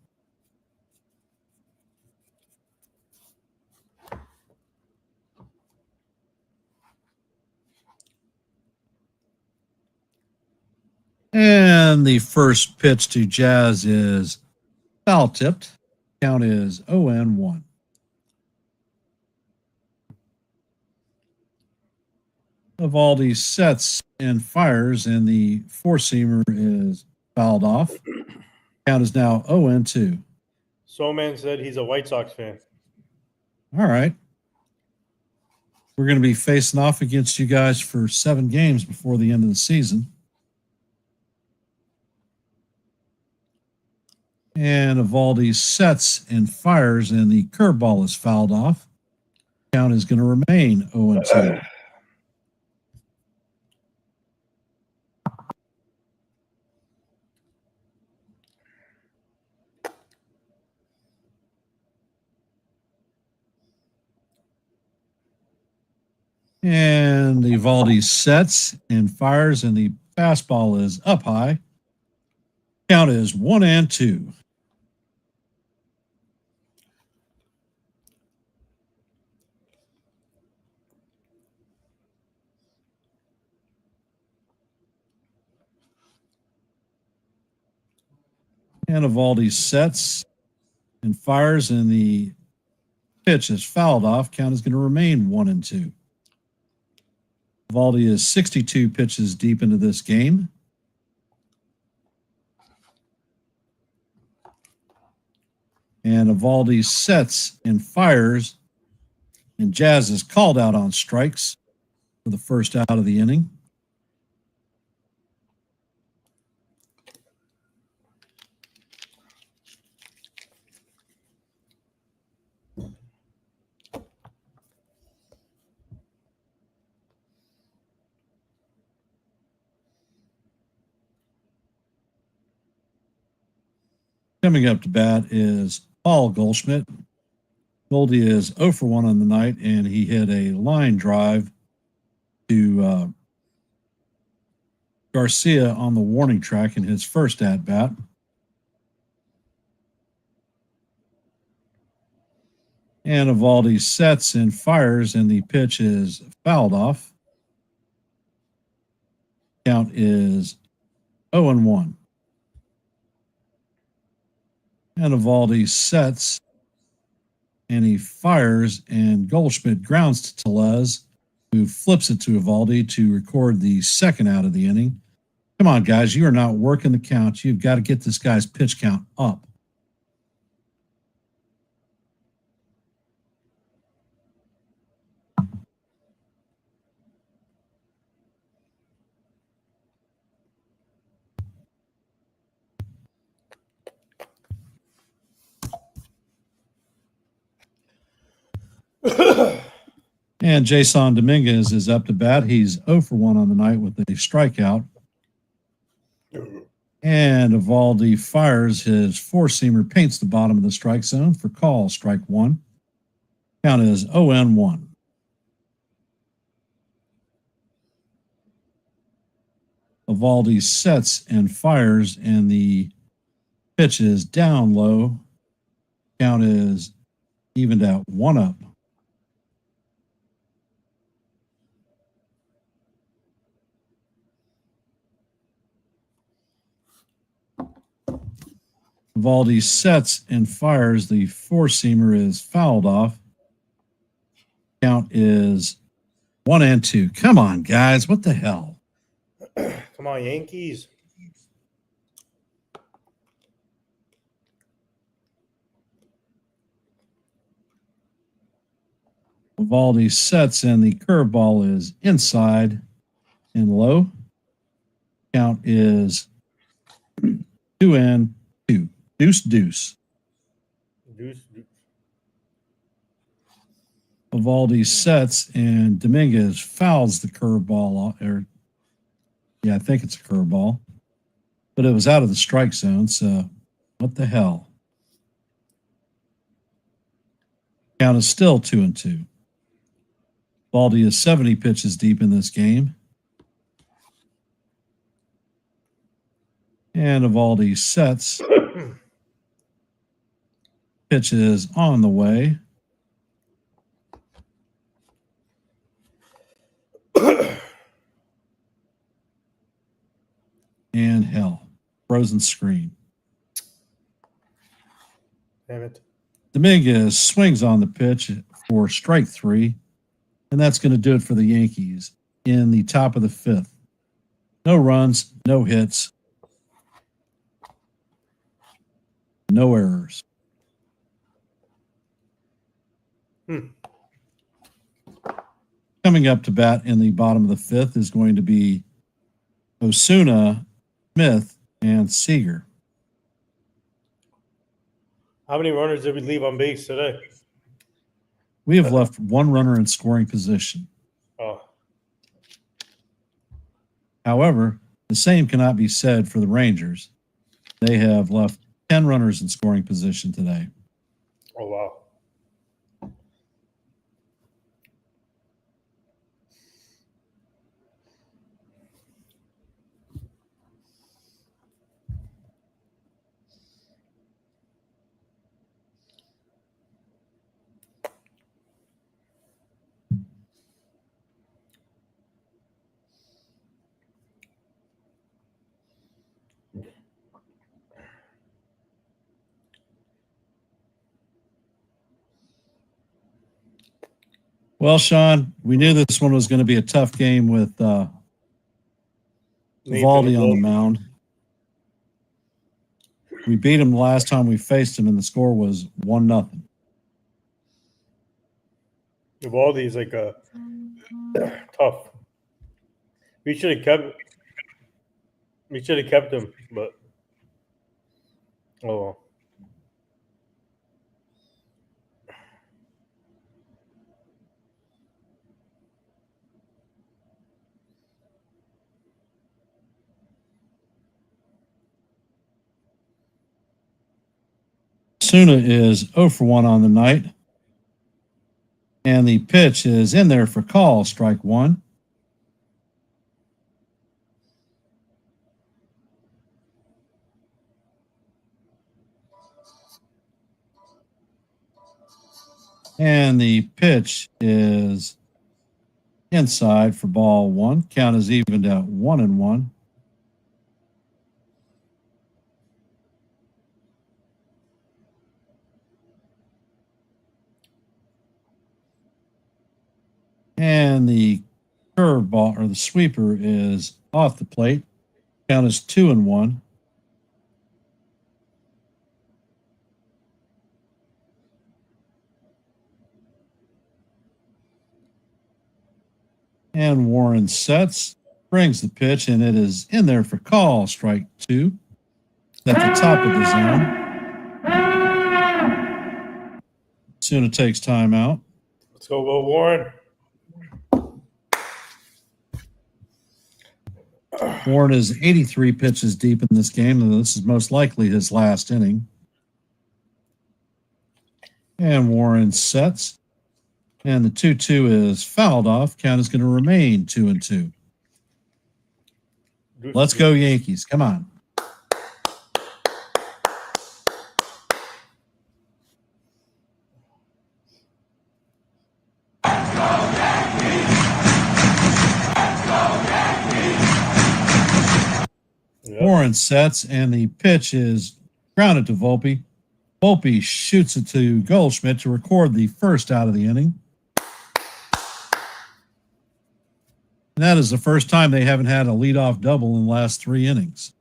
Speaker 1: And the first pitch to Jazz is foul tipped. Count is 0-1. Eovaldi sets and fires, and the four-seamer is fouled off. Count is now 0-2.
Speaker 3: Soulman said he's a White Sox fan.
Speaker 1: All right. We're going to be facing off against you guys for 7 games before the end of the season. And Eovaldi sets and fires, and the curveball is fouled off. Count is going to remain 0-2. And Eovaldi sets and fires, and the fastball is up high. Count is 1-2. And Eovaldi sets and fires, and the pitch is fouled off. Count is going to remain 1-2. Eovaldi is 62 pitches deep into this game. And Eovaldi sets and fires, and Jazz is called out on strikes for the first out of the inning. Coming up to bat is Paul Goldschmidt. Goldie is 0-for-1 on the night, and he hit a line drive to Garcia on the warning track in his first at-bat. And Eovaldi sets and fires, and the pitch is fouled off. Count is 0-1. And Eovaldi sets, and he fires, and Goldschmidt grounds to Tellez, who flips it to Eovaldi to record the second out of the inning. Come on, guys, you are not working the count. You've got to get this guy's pitch count up. And Jason Dominguez is up to bat. He's 0-for-1 on the night with a strikeout. And Eovaldi fires his four-seamer, paints the bottom of the strike zone for call, strike one. Count is 0-1. Eovaldi sets and fires, and the pitch is down low. Count is evened out 1-up. Eovaldi sets and fires. The four-seamer is fouled off. Count is 1-2. Come on, guys. What the hell?
Speaker 3: Come on, Yankees.
Speaker 1: Eovaldi sets, and the curveball is inside and low. Count is 2-2. Deuce, deuce.
Speaker 3: Deuce.
Speaker 1: Eovaldi sets, and Dominguez fouls the curveball. I think it's a curveball. But it was out of the strike zone, so what the hell? Count is still 2-2. Eovaldi is 70 pitches deep in this game. And Eovaldi sets. Pitch is on the way. And hell, frozen screen.
Speaker 3: Damn it.
Speaker 1: Dominguez swings on the pitch for strike three, and that's going to do it for the Yankees in the top of the fifth. No runs, no hits, no errors. Coming up to bat in the bottom of the fifth is going to be Osuna, Smith, and Seager.
Speaker 3: How many runners did we leave on base today?
Speaker 1: We have left one runner in scoring position.
Speaker 3: Oh.
Speaker 1: However, the same cannot be said for the Rangers. They have left 10 runners in scoring position today.
Speaker 3: Oh, wow.
Speaker 1: Well, Sean, we knew this one was going to be a tough game with Eovaldi on the mound. We beat him the last time we faced him, and the score was 1-0.
Speaker 3: Eovaldi is like a tough. We should have kept him, but oh well.
Speaker 1: Osuna is 0 for 1 on the night. And the pitch is in there for call, strike one. And the pitch is inside for ball one. Count is evened out 1-1. And the curveball or the sweeper is off the plate. Count is 2-1. And Warren sets, brings the pitch, and it is in there for call, strike two. At the top of the zone. Osuna takes time out.
Speaker 3: Let's go, Warren.
Speaker 1: Warren is 83 pitches deep in this game, and this is most likely his last inning. And Warren sets. And the 2-2 is fouled off. Count is going to remain 2-2. Let's go Yankees. Come on.
Speaker 3: Yep.
Speaker 1: Warren sets, and the pitch is grounded to Volpe. Volpe shoots it to Goldschmidt to record the first out of the inning. And that is the first time they haven't had a leadoff double in the last 3 innings.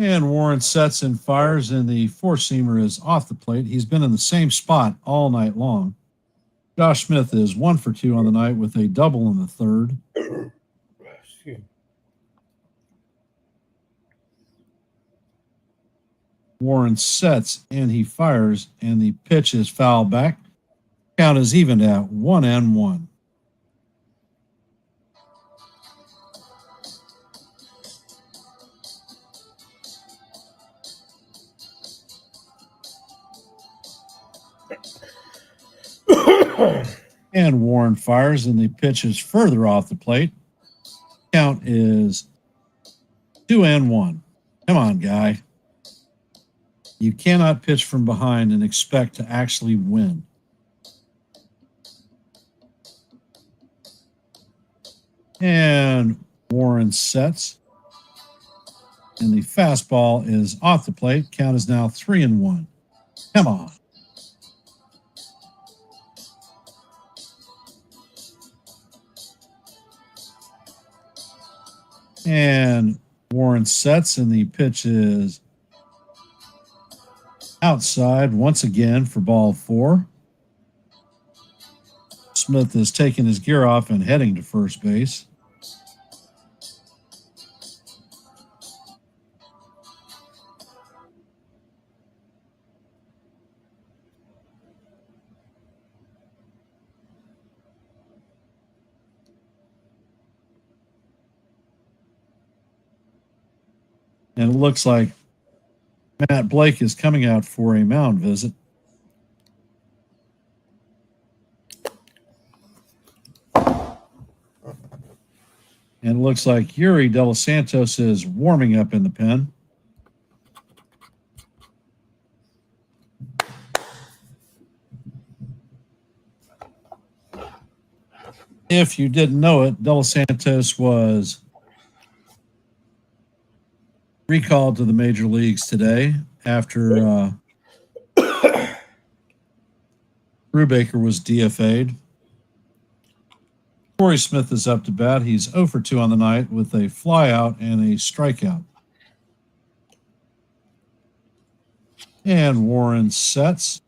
Speaker 1: And Warren sets and fires, and the four-seamer is off the plate. He's been in the same spot all night long. Josh Smith is 1 for 2 on the night with a double in the third. Warren sets, and he fires, and the pitch is foul back. Count is even at 1-1. And Warren fires, and the pitch is further off the plate. Count is 2-1. Come on, guy. You cannot pitch from behind and expect to actually win. And Warren sets, and the fastball is off the plate. Count is now 3-1. Come on. And Warren sets, and the pitch is outside once again for ball 4. Smith is taking his gear off and heading to first base. And it looks like Matt Blake is coming out for a mound visit. And it looks like Yuri De Los Santos is warming up in the pen. If you didn't know it, De Los Santos was recalled to the major leagues today after Brubaker was DFA'd. Corey Smith is up to bat. He's 0 for 2 on the night with a flyout and a strikeout. And Warren sets,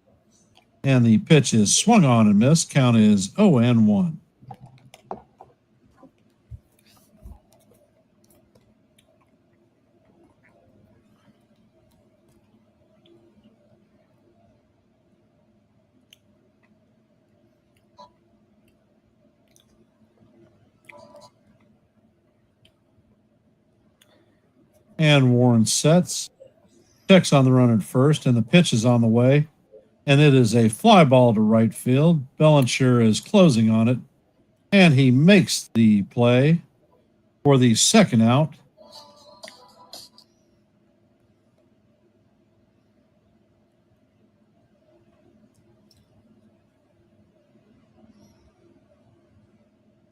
Speaker 1: and the pitch is swung on and missed. Count is 0-1. And Warren sets, checks on the run at first, and the pitch is on the way. And it is a fly ball to right field. Bellinger is closing on it, and he makes the play for the second out.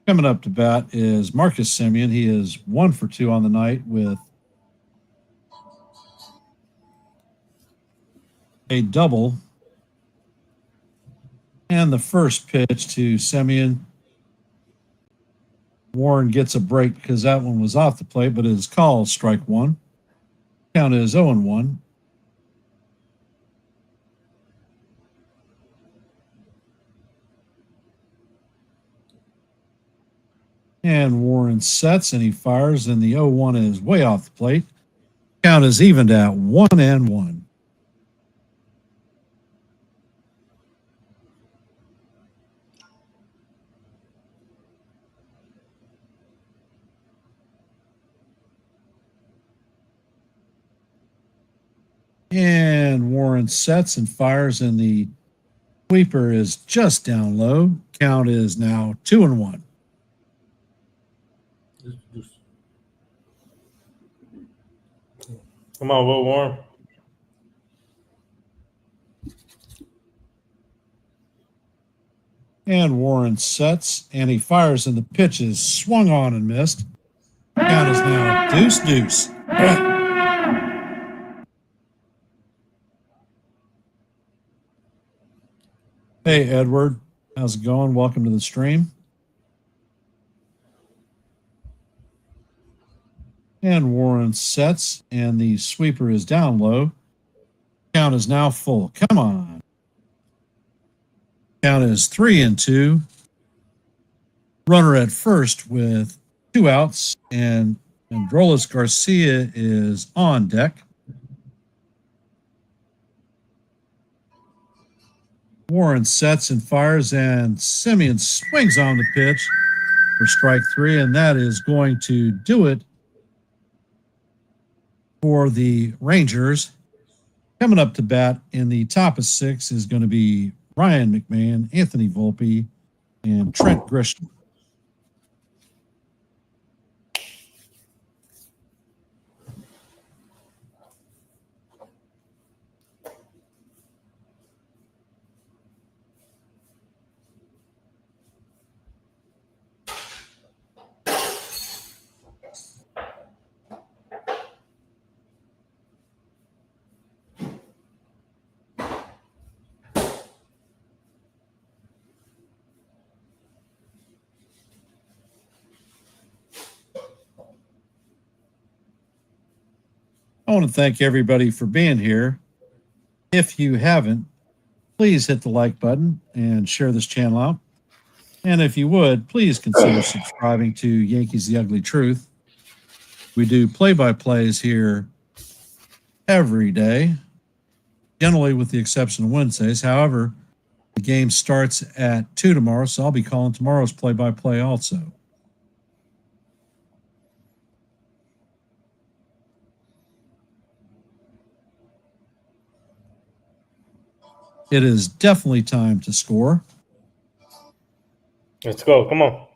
Speaker 1: Coming up to bat is Marcus Semien. He is 1 for 2 on the night with a double. And the first pitch to Semien. Warren gets a break because that one was off the plate, but it is called strike 1. Count is 0-1. And Warren sets and he fires, and the 0-1 is way off the plate. Count is evened at 1-1. And Warren sets and fires, and the sweeper is just down low. Count is now 2-1.
Speaker 3: Come on, Will Warren.
Speaker 1: And Warren sets and he fires, and the pitch is swung on and missed. Count is now 2-2. Hey, Edward. How's it going? Welcome to the stream. And Warren sets, and the sweeper is down low. Count is now full. Come on. Count is 3-2. Runner at first with 2 outs, and Androlis Garcia is on deck. Warren sets and fires, and Simeon swings on the pitch for strike 3, and that is going to do it for the Rangers. Coming up to bat in the top of 6 is going to be Ryan McMahon, Anthony Volpe, and Trent Grisham. I want to thank everybody for being here. If you haven't, please hit the like button and share this channel out. And if you would, please consider subscribing to Yankees The Ugly Truth. We do play-by-plays here every day, generally with the exception of Wednesdays. However, the game starts at 2 tomorrow, so I'll be calling tomorrow's play-by-play also. It is definitely time to score.
Speaker 3: Let's go. Come on.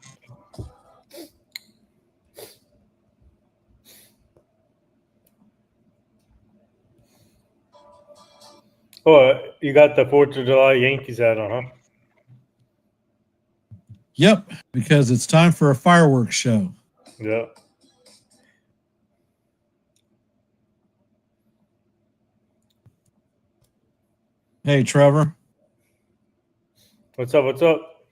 Speaker 3: Oh, you got the 4th of July Yankees hat on, huh?
Speaker 1: Yep, because it's time for a fireworks show.
Speaker 3: Yeah.
Speaker 1: Hey, Trevor.
Speaker 3: What's up? What's up?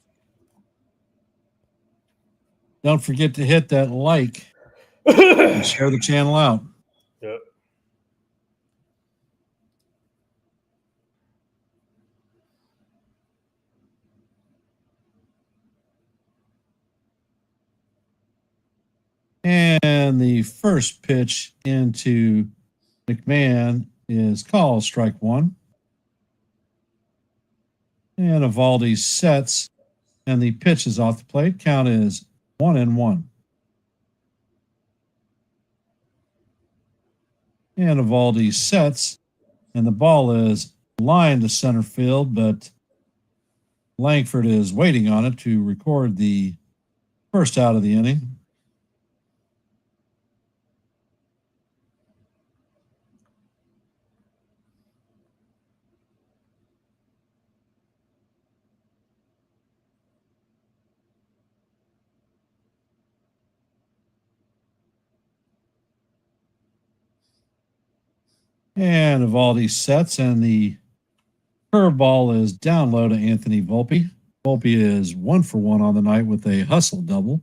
Speaker 1: Don't forget to hit that like and share the channel out.
Speaker 3: Yep.
Speaker 1: And the first pitch into McMahon is called strike 1. And Eovaldi sets, and the pitch is off the plate. Count is 1-1. And Eovaldi sets, and the ball is lined to center field, but Langford is waiting on it to record the first out of the inning. And Eovaldi sets, and the curveball is down low to Anthony Volpe. Volpe is 1-for-1 on the night with a hustle double.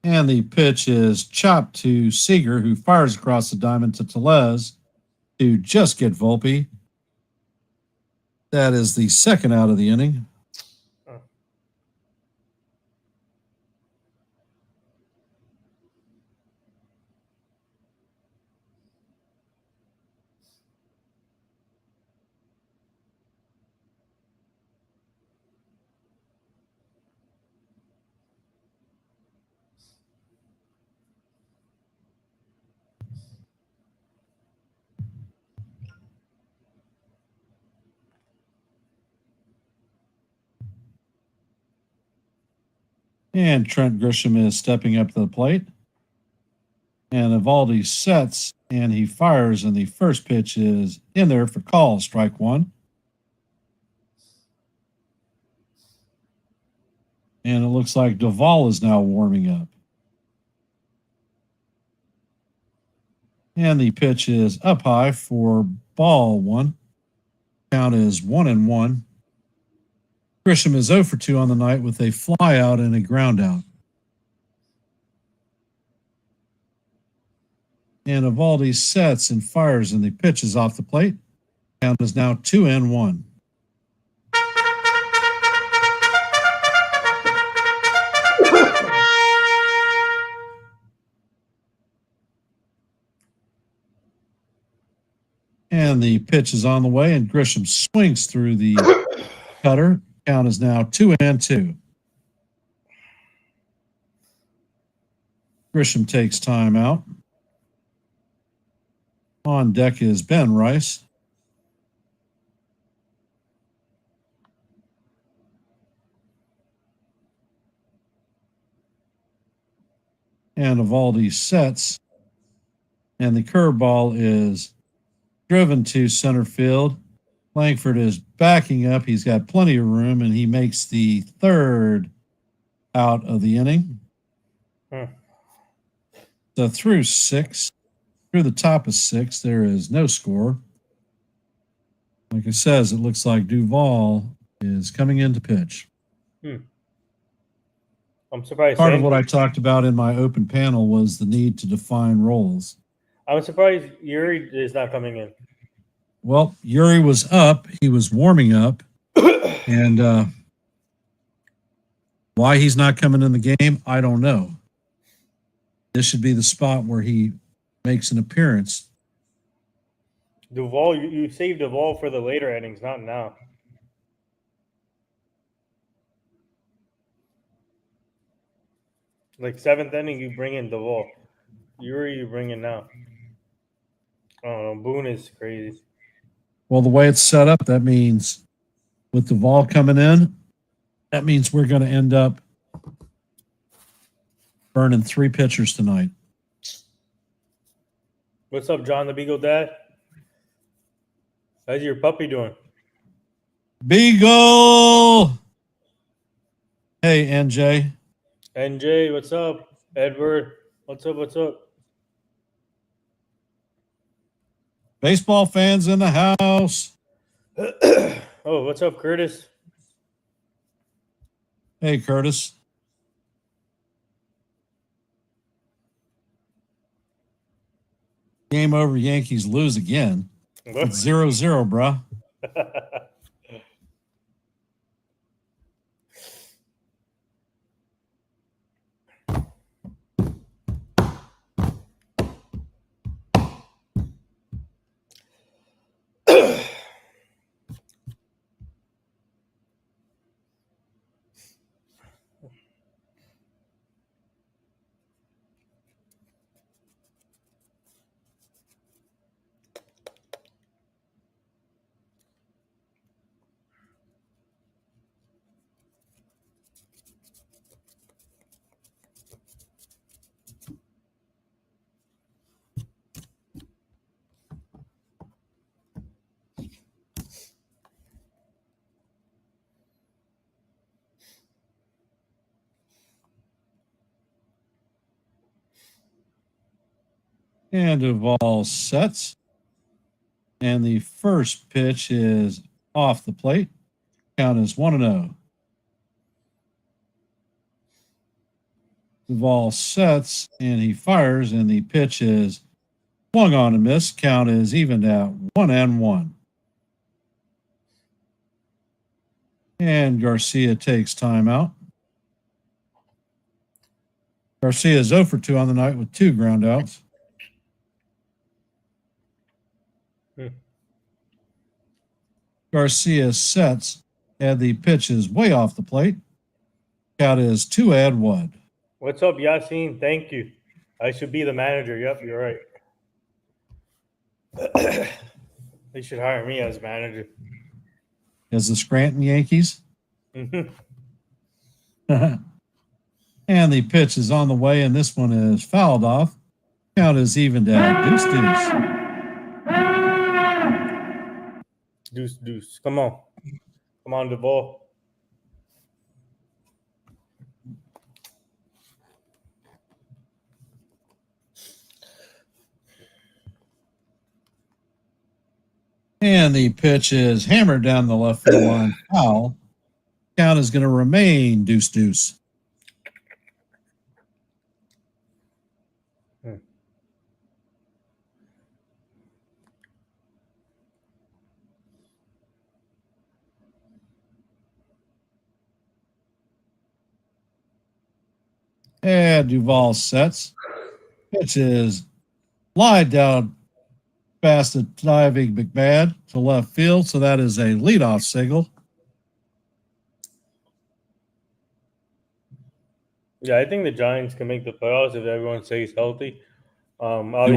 Speaker 1: And the pitch is chopped to Seager, who fires across the diamond to Tellez. to just get Volpe. That is the second out of the inning. And Trent Grisham is stepping up to the plate. And Eovaldi sets and he fires, and the first pitch is in there for call, strike one. And it looks like Duvall is now warming up. And the pitch is up high for ball one. Count is 1-1. Grisham is 0 for 2 on the night with a fly out and a ground out. And Eovaldi sets and fires, and the pitch is off the plate. Count is now 2-1. And the pitch is on the way, and Grisham swings through the cutter. Count is now 2-2. Grisham takes time out. On deck is Ben Rice. And Eovaldi sets. And the curveball is driven to center field. Langford is backing up. He's got plenty of room, and he makes the third out of the inning. So through the top of 6, there is no score. Like it says, it looks like Duvall is coming in to pitch.
Speaker 3: I'm surprised.
Speaker 1: Part of what I talked about in my open panel was the need to define roles.
Speaker 3: I'm surprised Yuri is not coming in.
Speaker 1: Well, Yuri was up. He was warming up. And why he's not coming in the game, I don't know. This should be the spot where he makes an appearance.
Speaker 3: Duvall, you saved Duvall for the later innings, not now. Like 7th inning, you bring in Duvall. Yuri, you bring in now. Boone is crazy.
Speaker 1: Well, the way it's set up, that means with Duvall coming in, that means we're going to end up burning 3 pitchers tonight.
Speaker 3: What's up, John the Beagle Dad? How's your puppy doing?
Speaker 1: Beagle! Hey, NJ.
Speaker 3: NJ, what's up? Edward, what's up? What's up?
Speaker 1: Baseball fans in the house.
Speaker 3: Oh, what's up, Curtis?
Speaker 1: Hey, Curtis. Game over. Yankees lose again. It's 0-0, bruh. And Duvall sets. And the first pitch is off the plate. Count is 1-0. Duvall sets and he fires, and the pitch is Swung on and missed. Count is even at 1-1. And Garcia takes timeout. Garcia is 0 for 2 on the night with 2 groundouts. Garcia sets, and the pitch is way off the plate. Count is 2-1.
Speaker 3: What's up, Yasin? Thank you. I should be the manager. Yep, you're right. They should hire me as manager.
Speaker 1: As the Scranton Yankees.
Speaker 3: Mhm.
Speaker 1: And the pitch is on the way, and this one is fouled off. Count is evened at deuce.
Speaker 3: Deuce. Come on. Come on, the ball.
Speaker 1: And the pitch is hammered down the left field line. Foul. Count is going to remain deuce. And Duvall sets. Pitch is slide down past the diving McMahon to left field. So that is a leadoff single.
Speaker 3: Yeah, I think the Giants can make the playoffs if everyone stays healthy.
Speaker 1: Do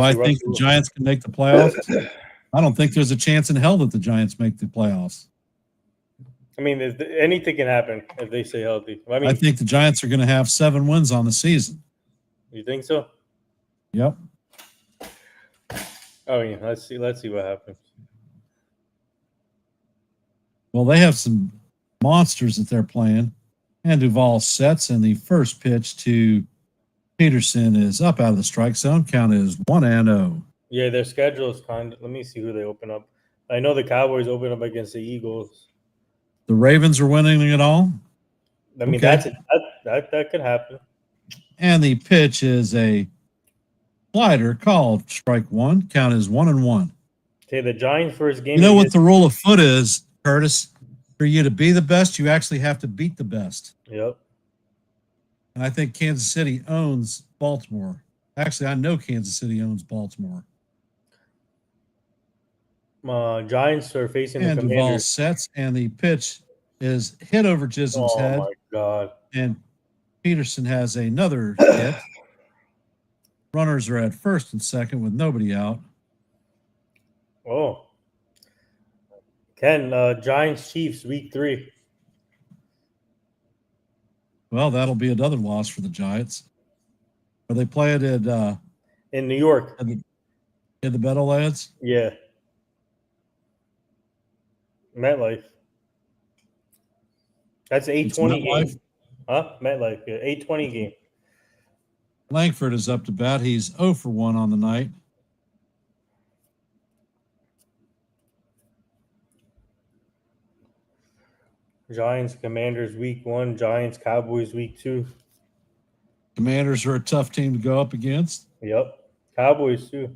Speaker 1: I think the Giants can make the playoffs? I don't think there's a chance in hell that the Giants make the playoffs.
Speaker 3: I mean, anything can happen if they stay healthy.
Speaker 1: I think the Giants are going to have 7 wins on the season.
Speaker 3: You think so?
Speaker 1: Yep.
Speaker 3: Oh yeah, let's see what happens.
Speaker 1: Well, they have some monsters that they're playing. And Duvall sets, and the first pitch to Peterson is up out of the strike zone. Count is 1-0.
Speaker 3: Yeah, their schedule is kind of. Let me see who they open up. I know the Cowboys open up against the Eagles.
Speaker 1: The Ravens are winning it all.
Speaker 3: I mean,
Speaker 1: Okay.
Speaker 3: that could happen.
Speaker 1: And the pitch is a slider called strike one. Count is 1-1.
Speaker 3: Okay, the Giants' first game.
Speaker 1: You know what the rule of foot is, Curtis? For you to be the best, you actually have to beat the best.
Speaker 3: Yep.
Speaker 1: And I think Kansas City owns Baltimore. Actually, I know Kansas City owns Baltimore.
Speaker 3: Giants are facing
Speaker 1: And
Speaker 3: the
Speaker 1: Duvall
Speaker 3: Commanders.
Speaker 1: sets, and the pitch is hit over Chisholm's head.
Speaker 3: Oh my God!
Speaker 1: And Peterson has another hit. Runners are at first and second with nobody out.
Speaker 3: Oh, Ken, Giants Chiefs week 3.
Speaker 1: Well, that'll be another loss for the Giants. Are they playing at
Speaker 3: in New York?
Speaker 1: in the Meadowlands?
Speaker 3: Yeah. MetLife. That's 8:20 game. Huh? MetLife. Yeah, 8:20 game.
Speaker 1: Langford is up to bat. He's 0 for 1 on the night.
Speaker 3: Giants Commanders week 1. Giants Cowboys week 2.
Speaker 1: Commanders are a tough team to go up against.
Speaker 3: Yep. Cowboys too.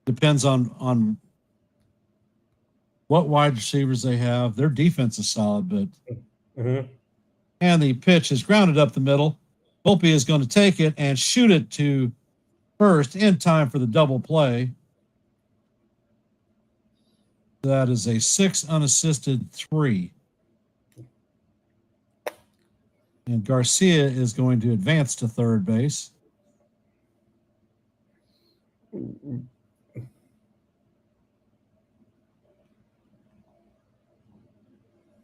Speaker 1: Depends on what wide receivers they have. Their defense is solid, but and the pitch is grounded up the middle. Volpe is going to take it and shoot it to first in time for the double play. That is a 6 unassisted 3. And Garcia is going to advance to third base.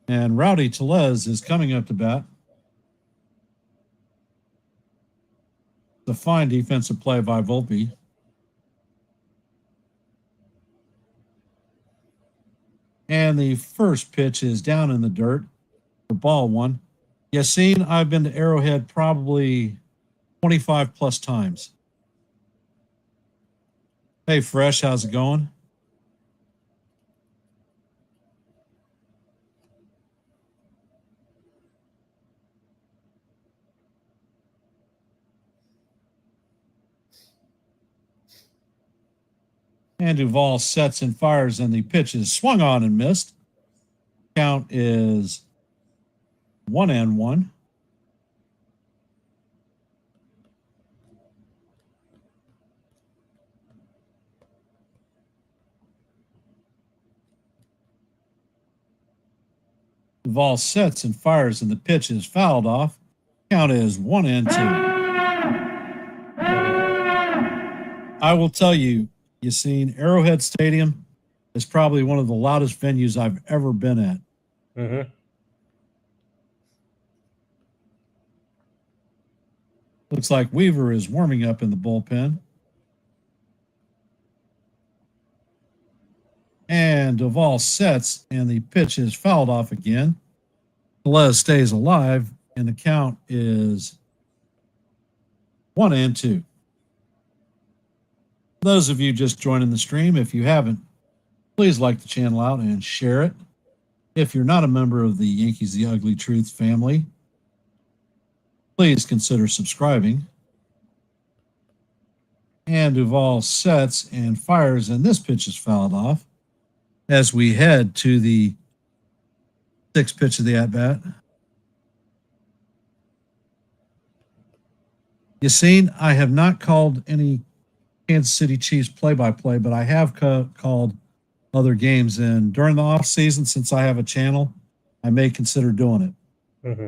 Speaker 1: And Rowdy Tellez is coming up to bat. The fine defensive play by Volpe. And the first pitch is down in the dirt for ball 1. Yassine, I've been to Arrowhead probably 25 plus times. Hey, Fresh, how's it going? And Duvall sets and fires, and the pitch is swung on and missed. Count is 1-1. Duvall sets and fires, and the pitch is fouled off. Count is 1-2. I will tell you, Arrowhead Stadium is probably one of the loudest venues I've ever been at.
Speaker 3: Mm-hmm.
Speaker 1: Looks like Weaver is warming up in the bullpen. And Duvall sets, and the pitch is fouled off again. Velez stays alive, and the count is 1-2. Those of you just joining the stream, if you haven't, please like the channel out and share it. If you're not a member of the Yankees The Ugly Truth family, please consider subscribing. And Duvall sets and fires, and this pitch is fouled off as we head to the 6th pitch of the at-bat. I have not called any Kansas City Chiefs play-by-play, but I have called other games. And during the off season, since I have a channel, I may consider doing it.
Speaker 3: Mm-hmm.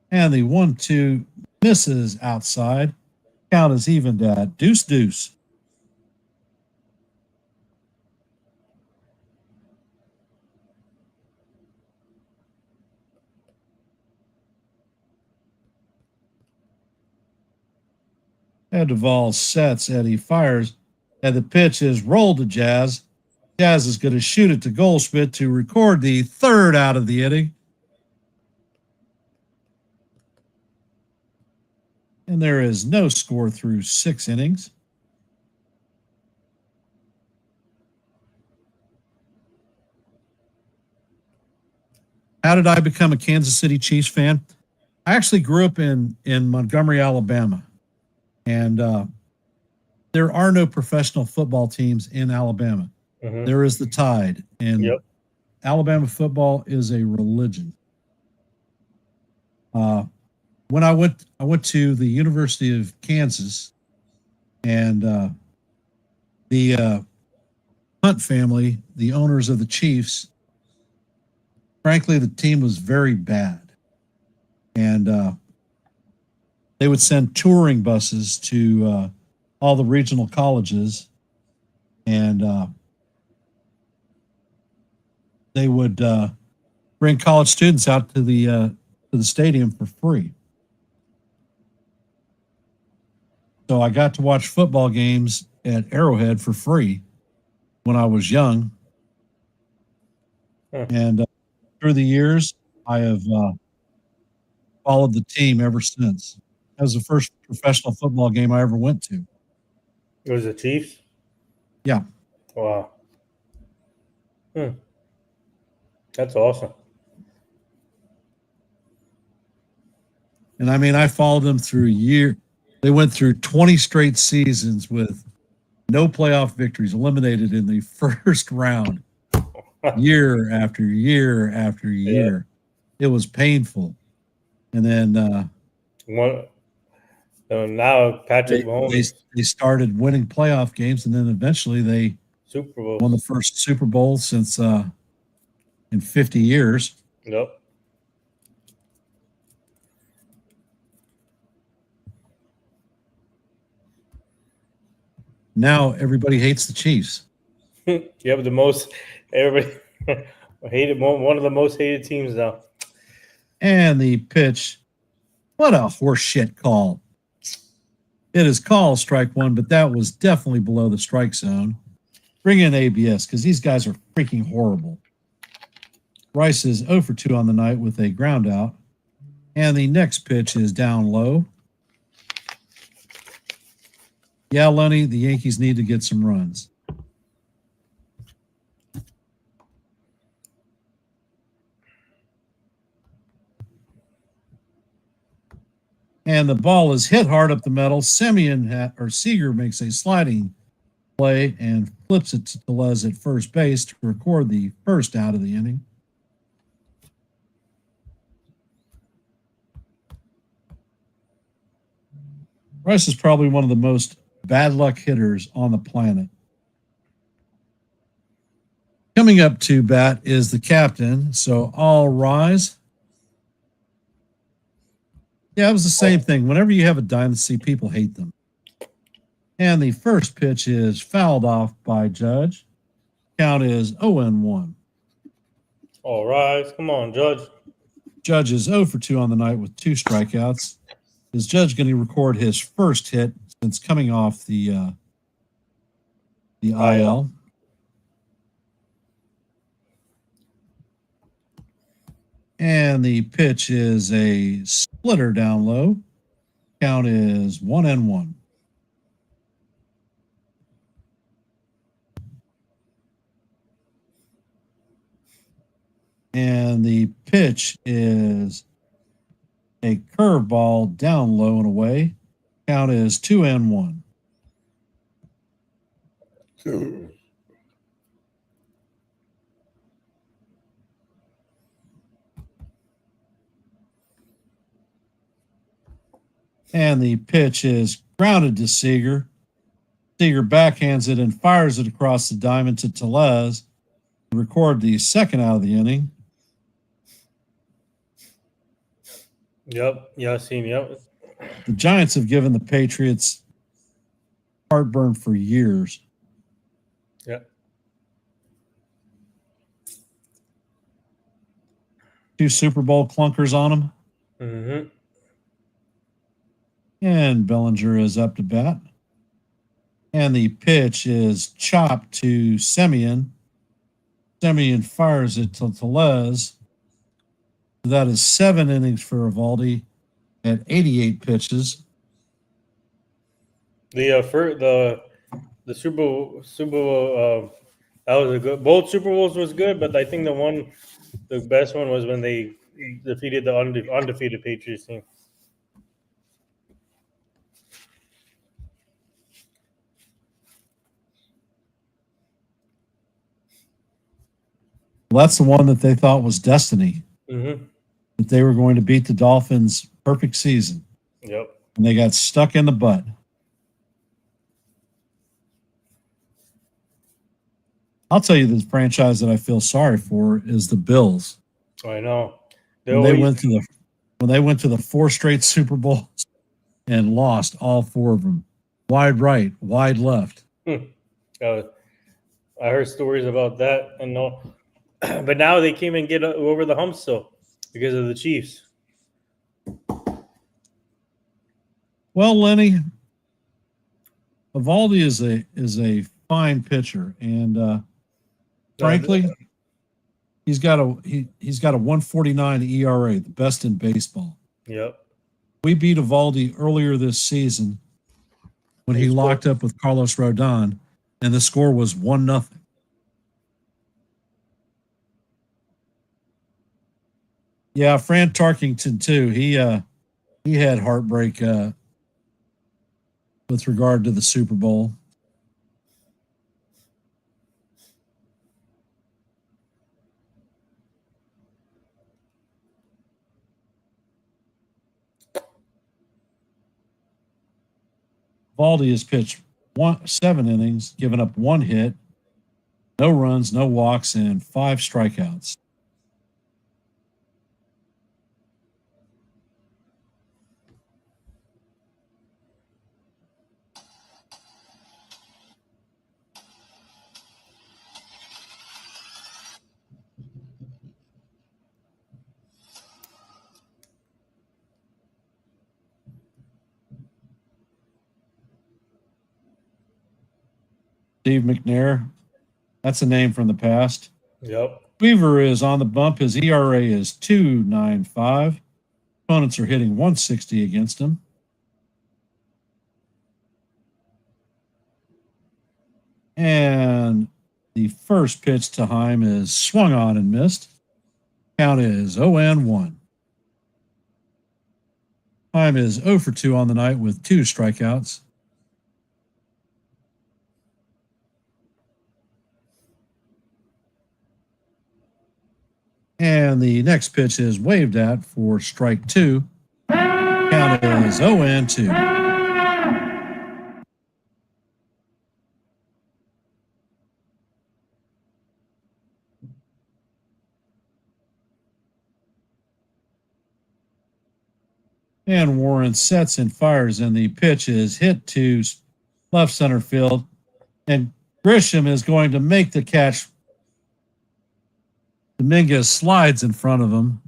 Speaker 1: And the 1-2 misses outside. Count is evened at 2-2. And Duvall sets, Eddie fires, and the pitch is rolled to Jazz. Jazz is going to shoot it to Goldschmidt to record the 3rd out of the inning. And there is no score through 6 innings. How did I become a Kansas City Chiefs fan? I actually grew up in Montgomery, Alabama. And there are no professional football teams in Alabama.
Speaker 3: Mm-hmm.
Speaker 1: There is the Tide. And Alabama football is a religion. When I went to the University of Kansas, and the Hunt family, the owners of the Chiefs, frankly, the team was very bad. And they would send touring buses to all the regional colleges, and they would bring college students out to the stadium for free. So I got to watch football games at Arrowhead for free when I was young. And through the years, I have followed the team ever since. That was the first professional football game I ever went to.
Speaker 3: It was the Chiefs?
Speaker 1: Yeah.
Speaker 3: Wow. That's awesome.
Speaker 1: And I mean, I followed them through a year. They went through 20 straight seasons with no playoff victories, eliminated in the first round, year after year after year. Yeah. It was painful. And then
Speaker 3: now Patrick Mahomes.
Speaker 1: They started winning playoff games, and then eventually they
Speaker 3: Super Bowl.
Speaker 1: Won the first Super Bowl since in 50 years.
Speaker 3: Yep.
Speaker 1: Now everybody hates the Chiefs.
Speaker 3: Yeah, but everybody hated, one of the most hated teams now.
Speaker 1: And the pitch, what a horseshit call. It is called strike one, but that was definitely below the strike zone. Bring in ABS because these guys are freaking horrible. Rice is 0 for 2 on the night with a ground out. And the next pitch is down low. Yeah, Lenny, the Yankees need to get some runs. And the ball is hit hard up the middle. Seager makes a sliding play and flips it to Tellez at first base to record the first out of the inning. Rice is probably one of the most bad luck hitters on the planet. Coming up to bat is the captain, so all rise. Yeah, it was the same thing. Whenever you have a dynasty, people hate them. And the first pitch is fouled off by Judge. Count is 0-1.
Speaker 3: All rise. Come on, Judge.
Speaker 1: Judge is 0 for 2 on the night with 2 strikeouts. Is Judge going to record his first hit since coming off the IL? And the pitch is a splitter down low. Count is 1-1. And the pitch is a curveball down low and away. Count is 2-1. And the pitch is grounded to Seager. Seager backhands it and fires it across the diamond to Tellez to record the second out of the inning.
Speaker 3: Yep. Yasin, yep.
Speaker 1: The Giants have given the Patriots heartburn for years.
Speaker 3: Yep.
Speaker 1: 2 Super Bowl clunkers on them.
Speaker 3: Mm-hmm.
Speaker 1: And Bellinger is up to bat. And the pitch is chopped to Semien. Semien fires it to Tellez. That is 7 innings for Eovaldi at 88 pitches.
Speaker 3: The Super Bowl that was a good. Both Super Bowls was good, but I think the best one was when they defeated the undefeated Patriots team.
Speaker 1: Well, that's the one that they thought was destiny.
Speaker 3: Mm-hmm.
Speaker 1: That they were going to beat the Dolphins' perfect season.
Speaker 3: Yep.
Speaker 1: And they got stuck in the butt. I'll tell you the franchise that I feel sorry for is the Bills.
Speaker 3: I know.
Speaker 1: When they went to the 4 straight Super Bowls and lost all 4 of them. Wide right, wide left.
Speaker 3: I heard stories about that, and no, but now they came and get over the hump still because of the Chiefs.
Speaker 1: Well, Lenny, Eovaldi is a fine pitcher, and frankly, he's got a 1.49 ERA, the best in baseball.
Speaker 3: Yep.
Speaker 1: We beat Eovaldi earlier this season when he locked up with Carlos Rodon, and the score was 1-0. Yeah, Fran Tarkington too. He had heartbreak with regard to the Super Bowl. Eovaldi has pitched 7 innings, given up 1 hit, no runs, no walks, and 5 strikeouts. Steve McNair, that's a name from the past.
Speaker 3: Yep.
Speaker 1: Weaver is on the bump. His ERA is 2.95. Opponents are hitting 160 against him. And the first pitch to Heim is swung on and missed. Count is 0-1. Heim is 0 for 2 on the night with 2 strikeouts. And the next pitch is waved at for strike 2. Count is 0-2. And Warren sets and fires, and the pitch is hit to left center field. And Grisham is going to make the catch. Dominguez slides in front of him.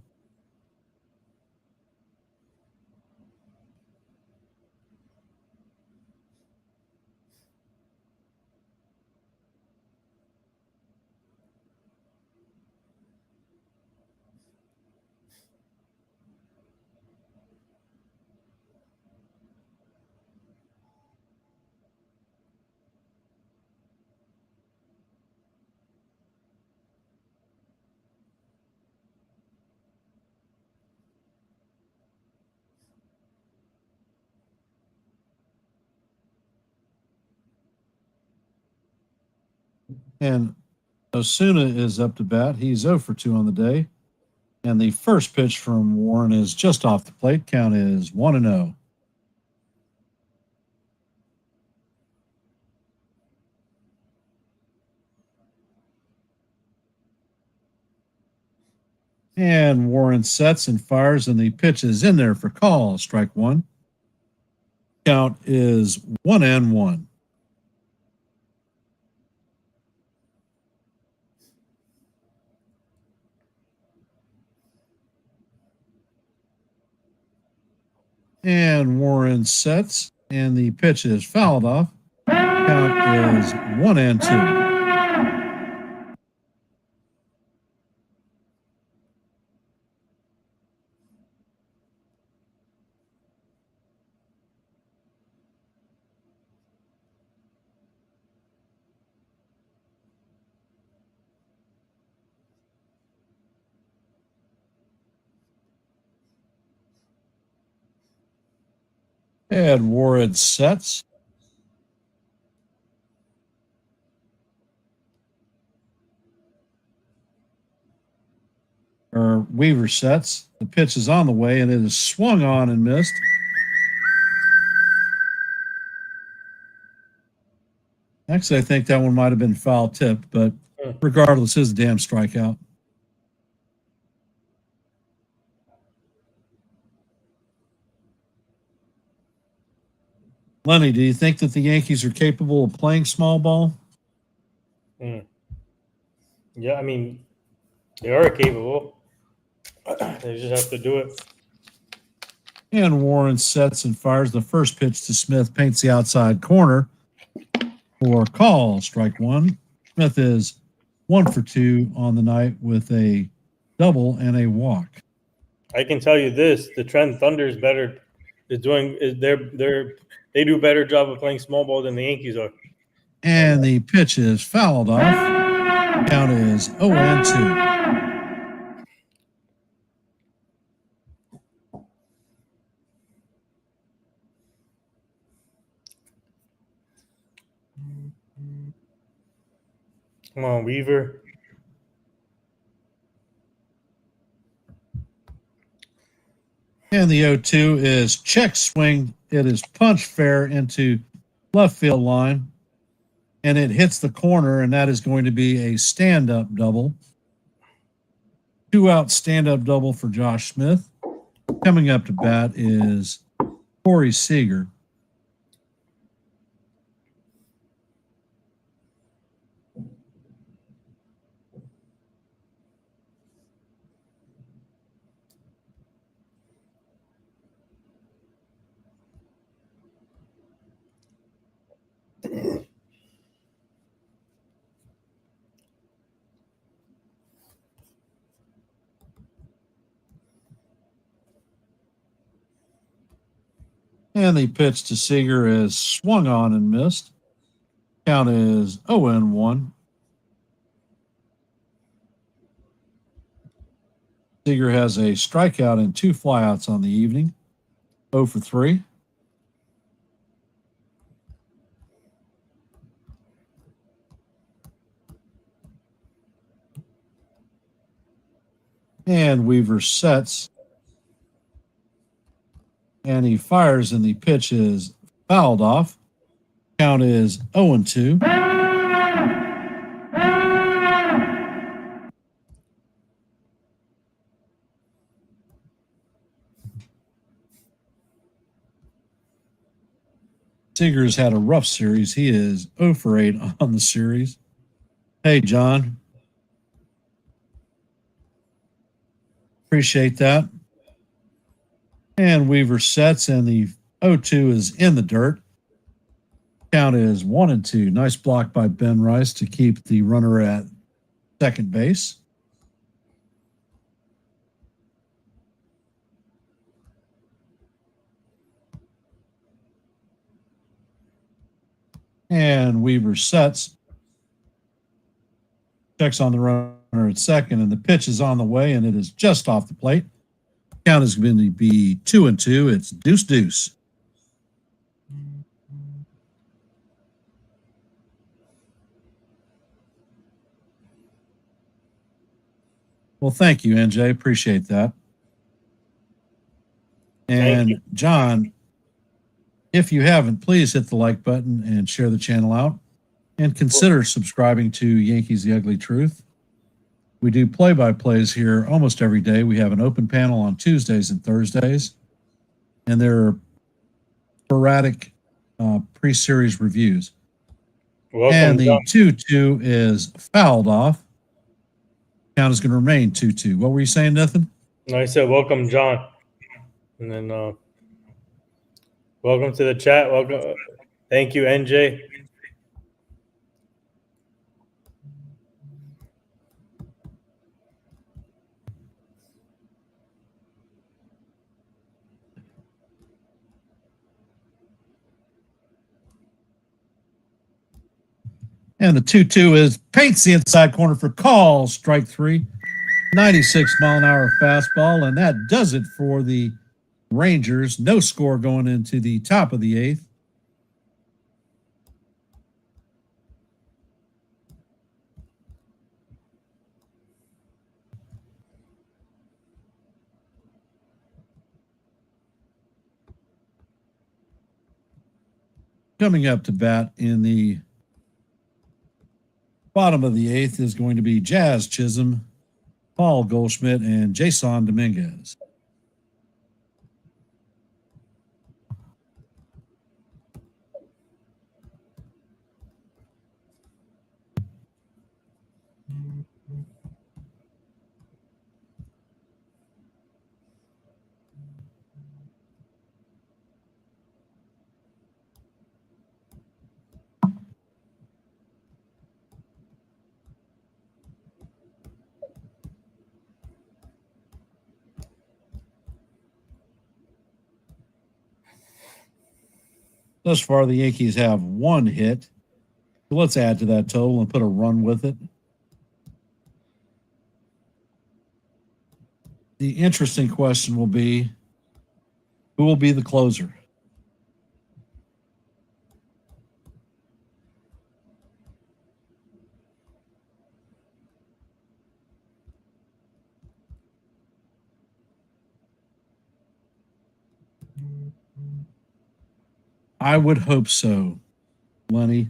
Speaker 1: And Osuna is up to bat. He's 0 for 2 on the day. And the first pitch from Warren is just off the plate. Count is 1-0. And Warren sets and fires, and the pitch is in there for call. Strike 1. Count is 1-1. And Warren sets, and the pitch is fouled off. Count is 1-2. And Warren sets. Or Weaver sets. The pitch is on the way, and it is swung on and missed. Actually, I think that one might have been foul tipped, but regardless, it's a damn strikeout. Lenny, do you think that the Yankees are capable of playing small ball?
Speaker 3: Yeah, I mean, they are capable. They just have to do it.
Speaker 1: And Warren sets and fires. The first pitch to Smith paints the outside corner for call. Strike 1. Smith is 1 for 2 on the night with a double and a walk.
Speaker 3: I can tell you this: the Trent Thunder is better. They do a better job of playing small ball than the Yankees are.
Speaker 1: And the pitch is fouled off. Count is 0-2.
Speaker 3: Come on, Weaver.
Speaker 1: And the 0-2 is check swing. It is punch fair into left field line. And it hits the corner, and that is going to be a stand-up double. 2-out stand-up double for Josh Smith. Coming up to bat is Corey Seager. And the pitch to Seager is swung on and missed. Count is 0-1. Seager has a strikeout and 2 flyouts on the evening. 0 for 3. And Weaver sets. And he fires, and the pitch is fouled off. Count is 0-2. Seager's had a rough series. He is 0 for 8 on the series. Hey, John. Appreciate that. And Weaver sets, and the 0-2 is in the dirt. Count is 1-2. Nice block by Ben Rice to keep the runner at second base. And Weaver sets. Checks on the runner at second, and the pitch is on the way, and it is just off the plate. Count is going to be 2-2. It's deuce. Well, thank you, NJ. Appreciate that. And John, if you haven't, please hit the like button and share the channel out. And consider subscribing to Yankees The Ugly Truth. We do play-by-plays here almost every day. We have an open panel on Tuesdays and Thursdays. And there are sporadic pre-series reviews.
Speaker 3: Welcome,
Speaker 1: and the
Speaker 3: John. 2-2 is fouled off. Count is going to remain 2-2. What were you saying, Nathan?
Speaker 4: No, I said welcome, John. And then welcome to the chat. Welcome. Thank you, NJ.
Speaker 3: And the 2-2 is paints the inside corner for call, strike three. 96-mile-an-hour fastball, and that does it for the Rangers. No score going into the top of the eighth. Coming up to bat in the bottom of the eighth is going to be Jazz Chisholm, Paul Goldschmidt, and Jason Dominguez. Thus far, the Yankees have one hit. So let's add to that total and put a run with it. The interesting question will be, who will be the closer? I would hope so, Lenny.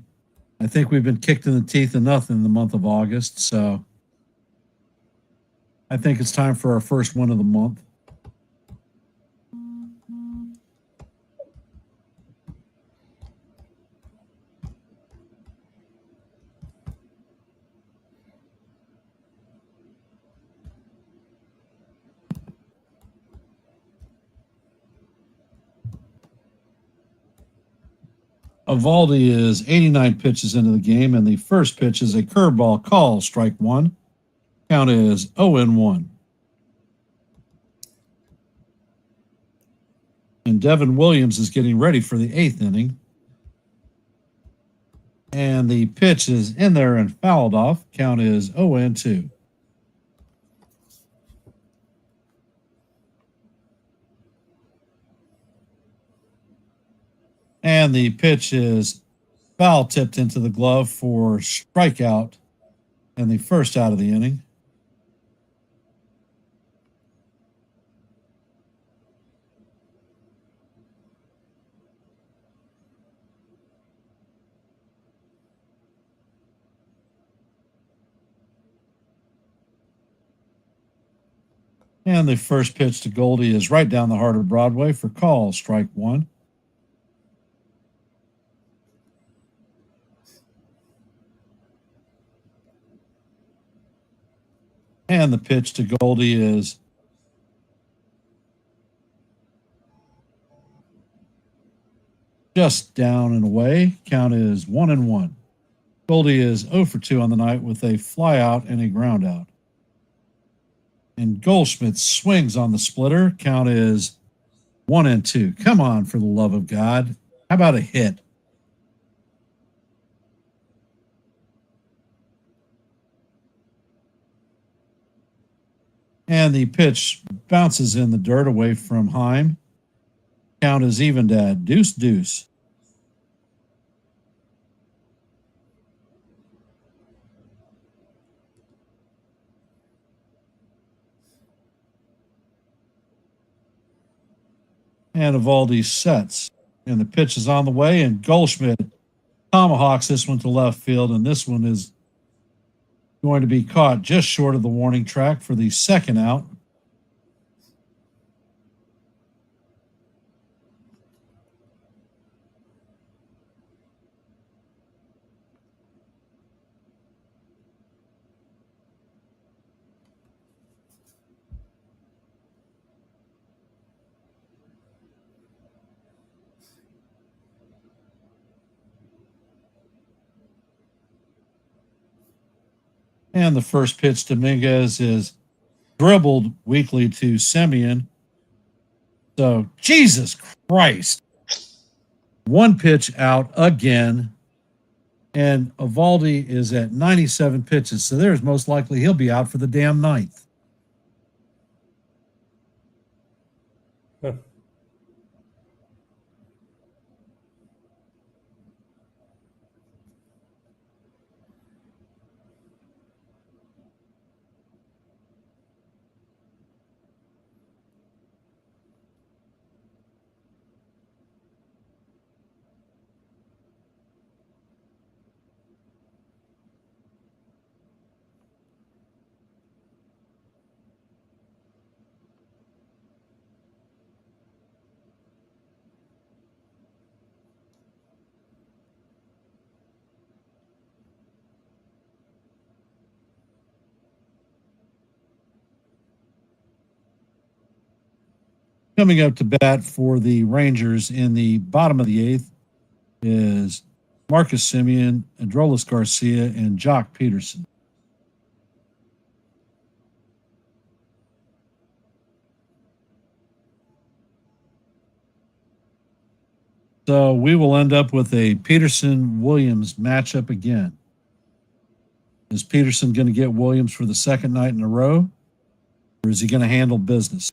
Speaker 3: I think we've been kicked in the teeth enough in the month of August, so I think it's time for our first win of the month. Eovaldi is 89 pitches into the game, and the first pitch is a curveball call, strike one. Count is 0-1. And Devin Williams is getting ready for the eighth inning. And the pitch is in there and fouled off. Count is 0-2. And the pitch is foul tipped into the glove for strikeout and the first out of the inning.
Speaker 1: And the first pitch to Goldie is right down the heart of Broadway for call, strike one. And the pitch to Goldie is just down and away. Count is 1-1. Goldie is 0 for 2 on the night with a fly out and a ground out. And Goldschmidt swings on the splitter. Count is 1-2. Come on, for the love of God. How about a hit? And the pitch bounces in the dirt away from Heim. Count is evened at 2-2. And Eovaldi sets. And the pitch is on the way, and Goldschmidt tomahawks this one to left field, and this one is going to be caught just short of the warning track for the second out. And the first pitch to Dominguez is dribbled weakly to Semien. So, Jesus Christ. One pitch out again. And Eovaldi is at 97 pitches. So there's most likely he'll be out for the damn ninth.
Speaker 3: Huh.
Speaker 1: Coming up to bat for the Rangers in the bottom of the eighth is Marcus Semien, Androlis Garcia, and Jock Peterson. So we will end up with a Peterson-Williams matchup again. Is Peterson going to get Williams for the second night in a row, or is he going to handle business?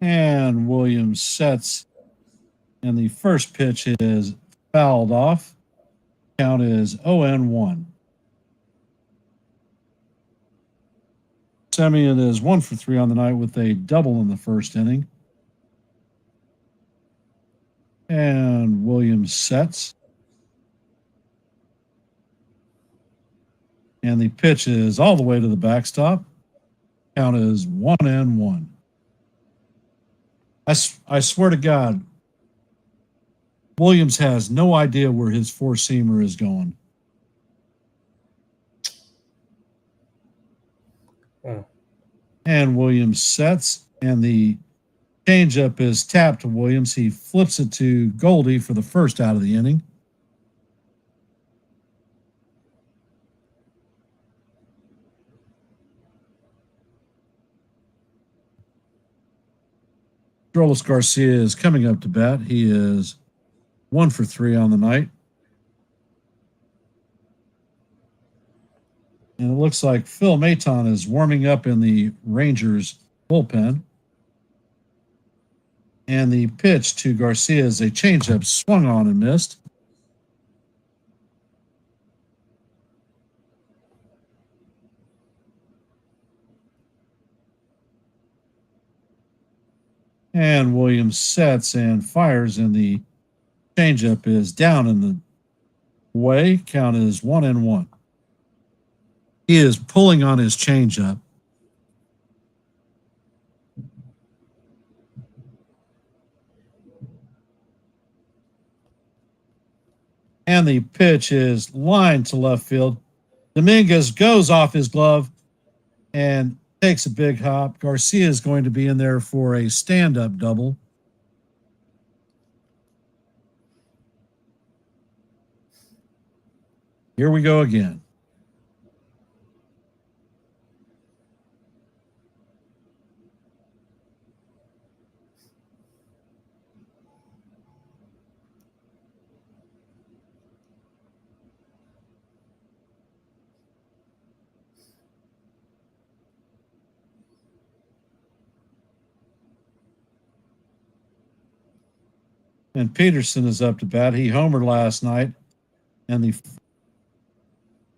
Speaker 1: And Williams sets, and the first pitch is fouled off. Count is 0-1. Semien is 1 for 3 on the night with a double in the first inning. And Williams sets. And the pitch is all the way to the backstop. Count is 1-1. I swear to God, Williams has no idea where his four-seamer is going. And Williams sets, and the Changeup is tapped to Williams. He flips it to Goldie for the first out of the inning. Drolis Garcia is coming up to bat. He is 1 for 3 on the night. And it looks like Phil Maton is warming up in the Rangers bullpen. And the pitch to Garcia is a changeup swung on and missed. And Williams sets and fires, and the changeup is down in the way. Count is 1-1. He is pulling on his changeup. And the pitch is lined to left field. Dominguez goes off his glove and takes a big hop. Garcia is going to be in there for a stand-up double. Here we go again. And Peterson is up to bat. He homered last night. And the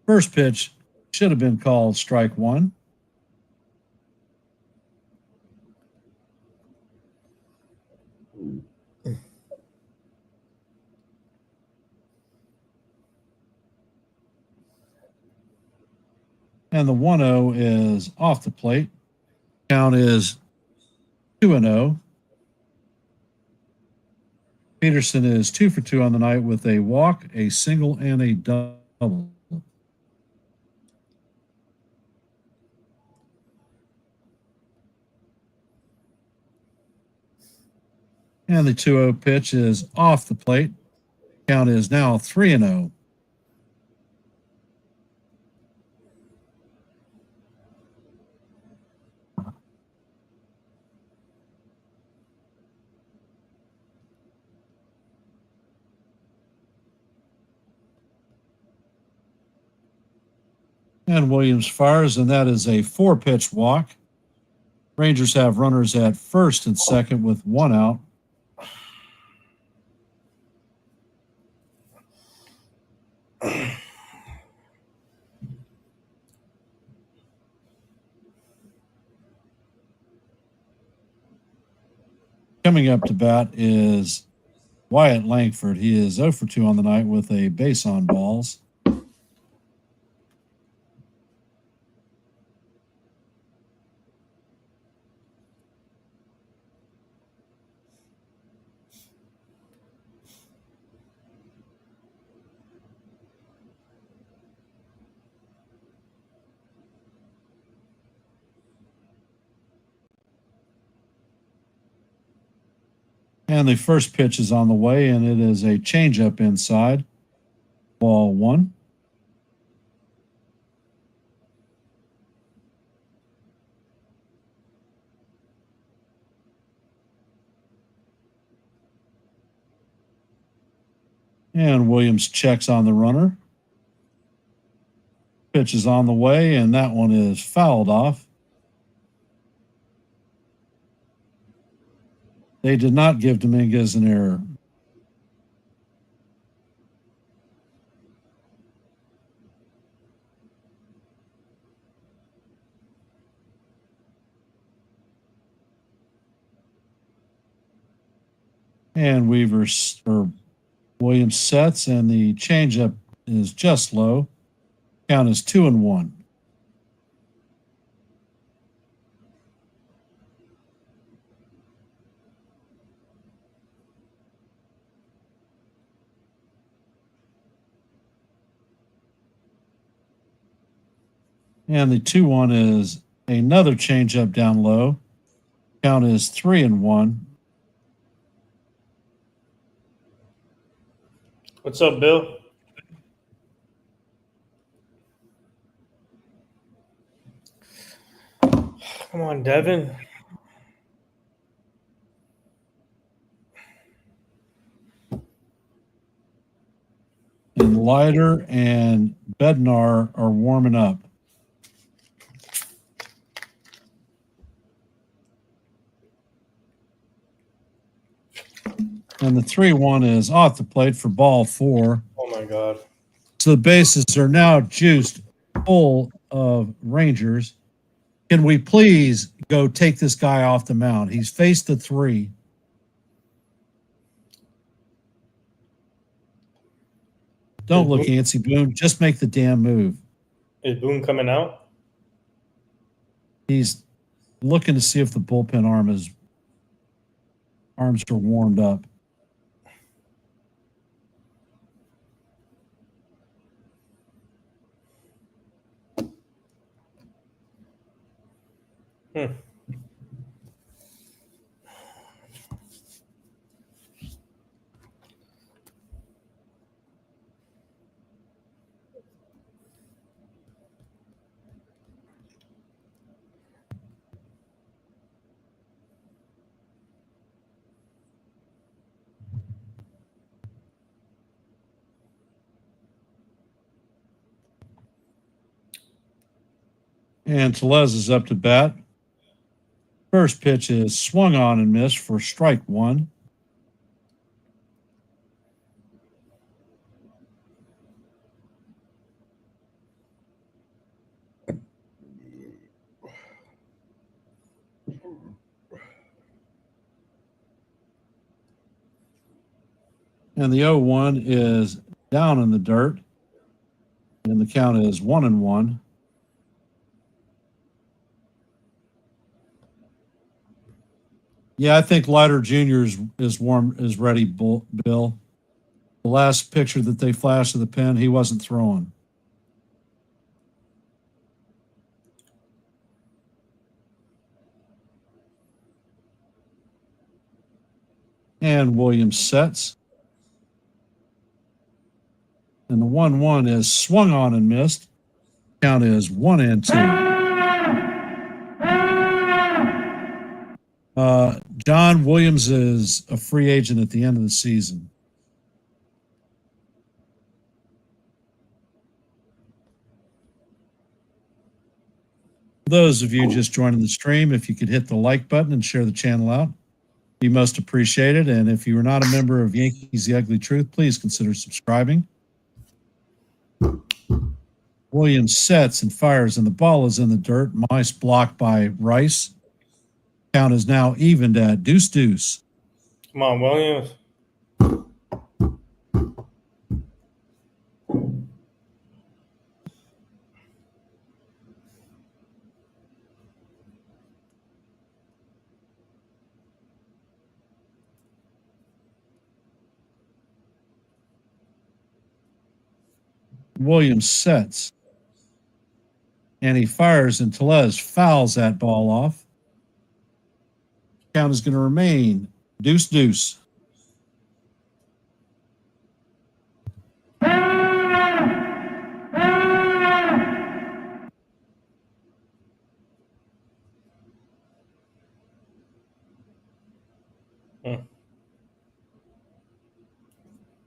Speaker 1: first pitch should have been called strike one. And the 1-0 is off the plate. Count is 2-0. Peterson is 2 for 2 on the night with a walk, a single, and a double. And the 2-0 pitch is off the plate. Count is now 3-0. And Williams fires, and that is a 4-pitch walk. Rangers have runners at first and second with 1 out. Coming up to bat is Wyatt Langford. He is 0 for 2 on the night with a base on balls. And the first pitch is on the way, and it is a changeup inside. Ball 1. And Williams checks on the runner. Pitch is on the way, and that one is fouled off. They did not give Dominguez an error. And Williams sets, and the changeup is just low. Count is 2-1. And the 2-1 is another changeup down low. Count is 3-1.
Speaker 3: What's up, Bill? Come on, Devin.
Speaker 1: And Leiter and Bednar are warming up. And the 3-1 is off the plate for ball 4.
Speaker 3: Oh, my God.
Speaker 1: So the bases are now juiced full of Rangers. Can we please go take this guy off the mound? He's faced the 3. Don't look antsy, Boone. Just make the damn move.
Speaker 3: Is Boone coming out?
Speaker 1: He's looking to see if the bullpen arms are warmed up. And Tellez is up to bat. First pitch is swung on and missed for strike 1. And the 0-1 is down in the dirt. And the count is 1-1. Yeah, I think Leiter Jr. is ready, Bill. The last picture that they flashed of the pen, he wasn't throwing. And Williams sets. And the 1-1 is swung on and missed. Count is 1-2. John Williams is a free agent at the end of the season. For those of you just joining the stream, if you could hit the like button and share the channel out, be most appreciated. And if you are not a member of Yankees The Ugly Truth, please consider subscribing. Williams sets and fires, and the ball is in the dirt. Nice block by Rice. Count is now evened at 2-2.
Speaker 3: Come on, Williams.
Speaker 1: Williams sets. And he fires, and Tellez fouls that ball off. Count is going to remain 2-2.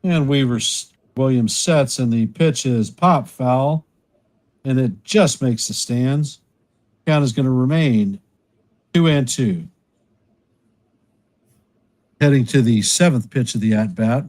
Speaker 1: And Williams sets, and the pitch is pop foul, and it just makes the stands. Count is going to remain 2-2. Heading to the 7th pitch of the at-bat.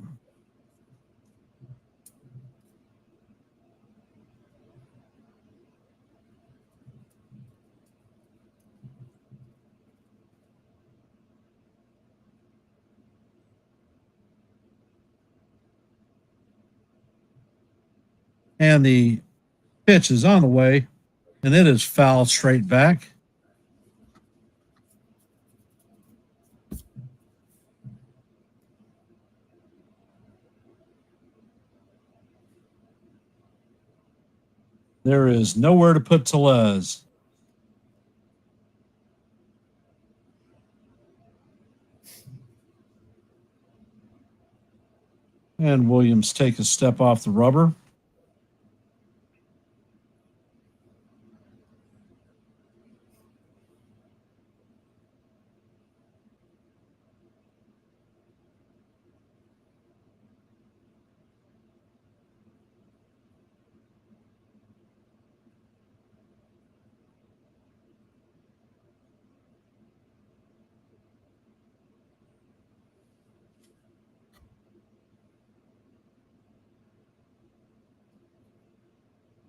Speaker 1: And the pitch is on the way, and it is foul straight back. There is nowhere to put Tellez. And Williams take a step off the rubber.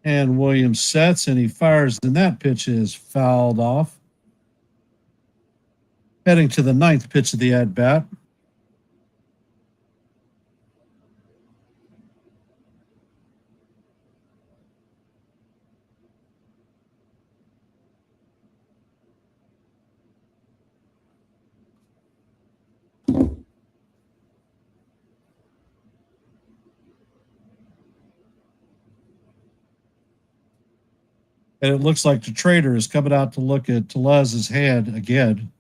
Speaker 1: And Williams sets, and he fires, and that pitch is fouled off. Heading to the 9th pitch of the at-bat. And it looks like the trader is coming out to look at Telez's hand again.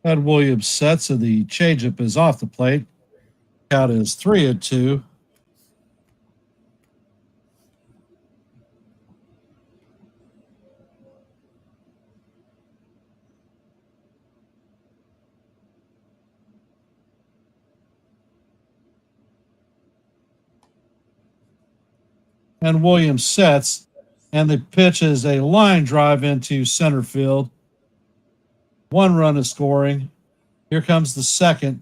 Speaker 1: Ed Williams sets, and the changeup is off the plate. Count is 3-2. And Williams sets, and the pitch is a line drive into center field. 1 run is scoring. Here comes the second.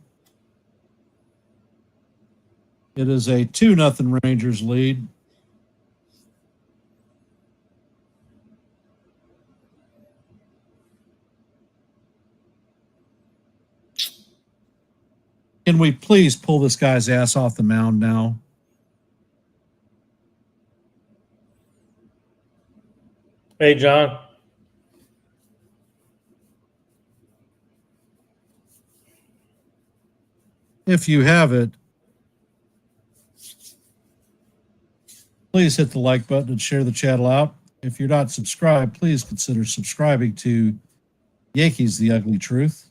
Speaker 1: It is a 2-0 Rangers lead. Can we please pull this guy's ass off the mound now?
Speaker 3: Hey, John.
Speaker 1: If you have it, please hit the like button and share the channel out. If you're not subscribed, please consider subscribing to Yankees The Ugly Truth.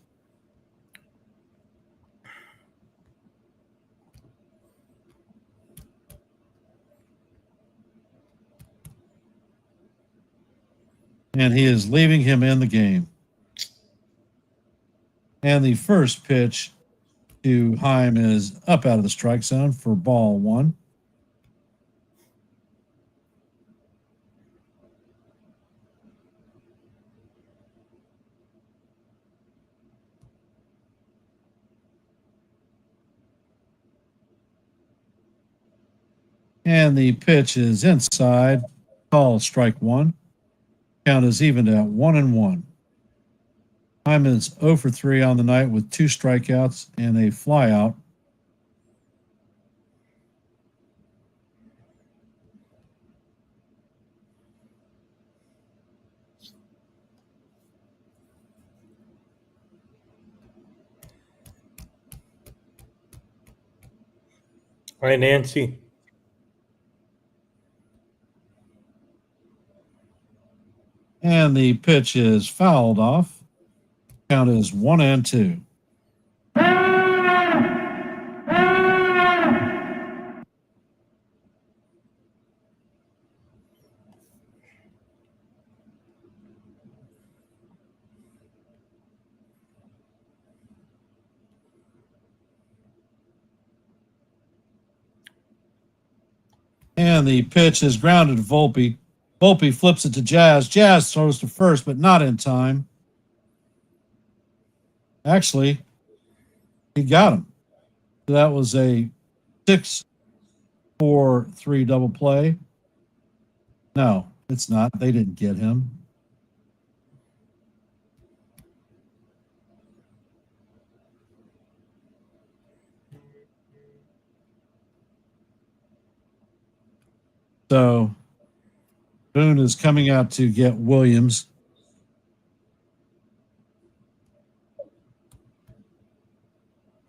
Speaker 1: And he is leaving him in the game. And the first pitch to Heim is up out of the strike zone for ball 1. And the pitch is inside. Call strike 1. Count is even at 1-1. Heim is 0 for 3 on the night with 2 strikeouts and a flyout.
Speaker 3: All right, Nancy.
Speaker 1: And the pitch is fouled off. Count is 1-2. And the pitch is grounded to Volpe. Volpe flips it to Jazz. Jazz throws to first, but not in time. Actually, he got him. So that was a 6-4-3 double play. No, it's not. They didn't get him. So Boone is coming out to get Williams.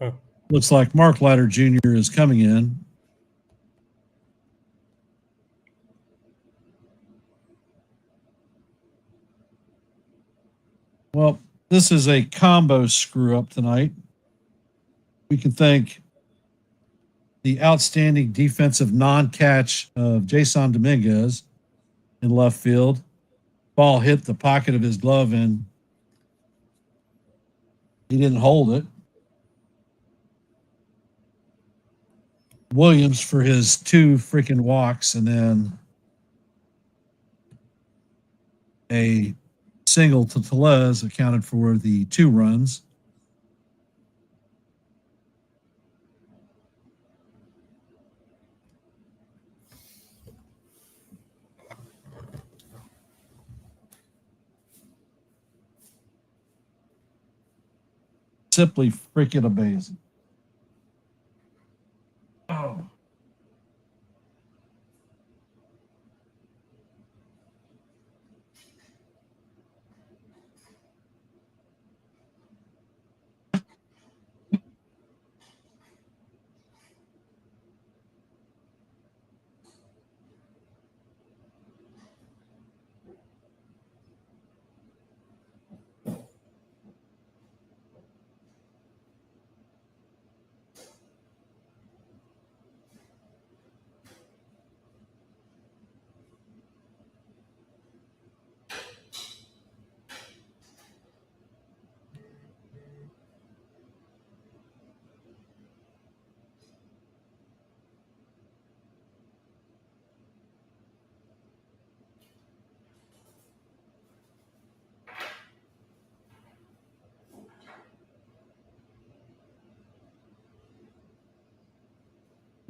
Speaker 3: Huh.
Speaker 1: Looks like Mark Leiter Jr. is coming in. Well, this is a combo screw up tonight. We can thank the outstanding defensive non-catch of Jason Dominguez in left field. Ball hit the pocket of his glove and he didn't hold it. Williams for his 2 freaking walks and then a single to Tellez accounted for the 2 runs. Simply freaking amazing. Oh.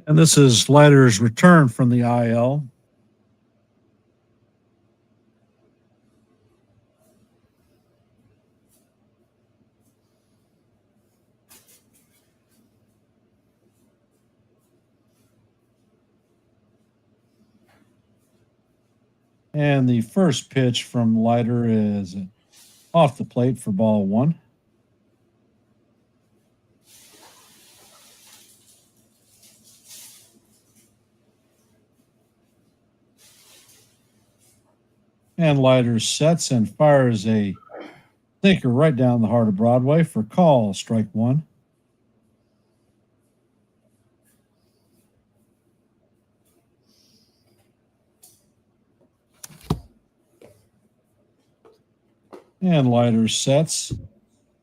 Speaker 1: And this is Leiter's return from the IL. And the first pitch from Leiter is off the plate for ball 1. And Leiter sets and fires a sinker right down the heart of Broadway for call, strike 1. And Leiter sets,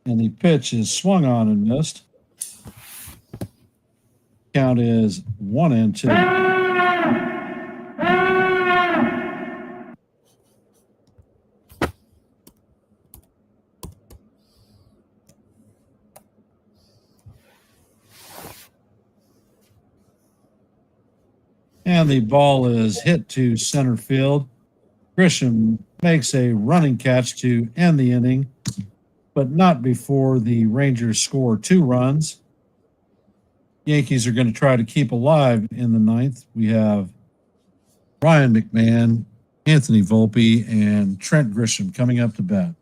Speaker 1: and the pitch is swung on and missed. Count is 1-2. And the ball is hit to center field. Grisham makes a running catch to end the inning, but not before the Rangers score 2 runs. Yankees are going to try to keep alive in the 9th. We have Ryan McMahon, Anthony Volpe, and Trent Grisham coming up to bat.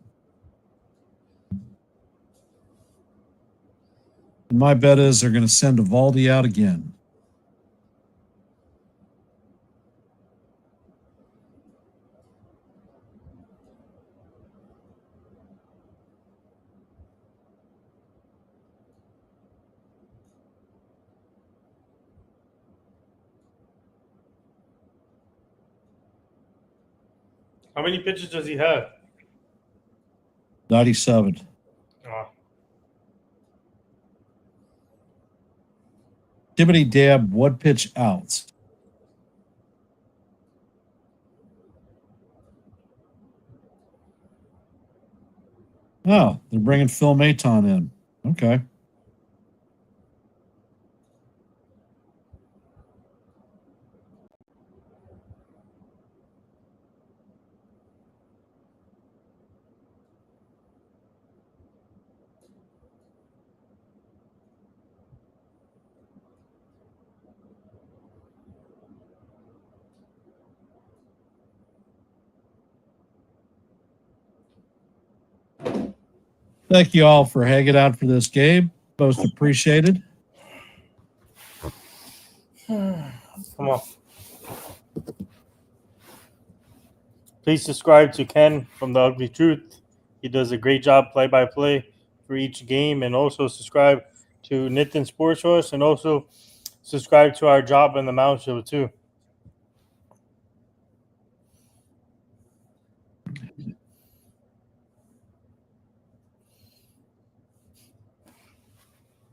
Speaker 1: And my bet is they're going to send Eovaldi out again.
Speaker 3: How many pitches does he have?
Speaker 1: 97.
Speaker 3: Oh,
Speaker 1: Tibbity Dab, what pitch outs? Oh, they're bringing Phil Maton in. Okay. Thank you all for hanging out for this game. Most appreciated.
Speaker 3: Come on. Please subscribe to Ken from The Ugly Truth. He does a great job play-by-play for each game. And also subscribe to Nathan Sports Horse. And also subscribe to our Job in the Mound Show, too.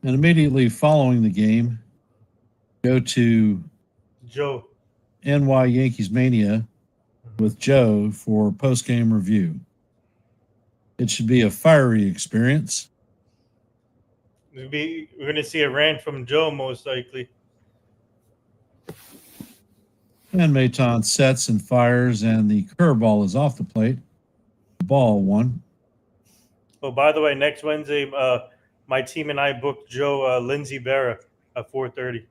Speaker 1: And immediately following the game, go to
Speaker 3: Joe.
Speaker 1: NY Yankees Mania with Joe for post-game review. It should be a fiery experience.
Speaker 3: We're going to see a rant from Joe, most likely.
Speaker 1: And Maton sets and fires, and the curveball is off the plate. Ball one.
Speaker 3: Oh, by the way, next Wednesday, my team and I booked Joe Lindsey Berra at 4:30.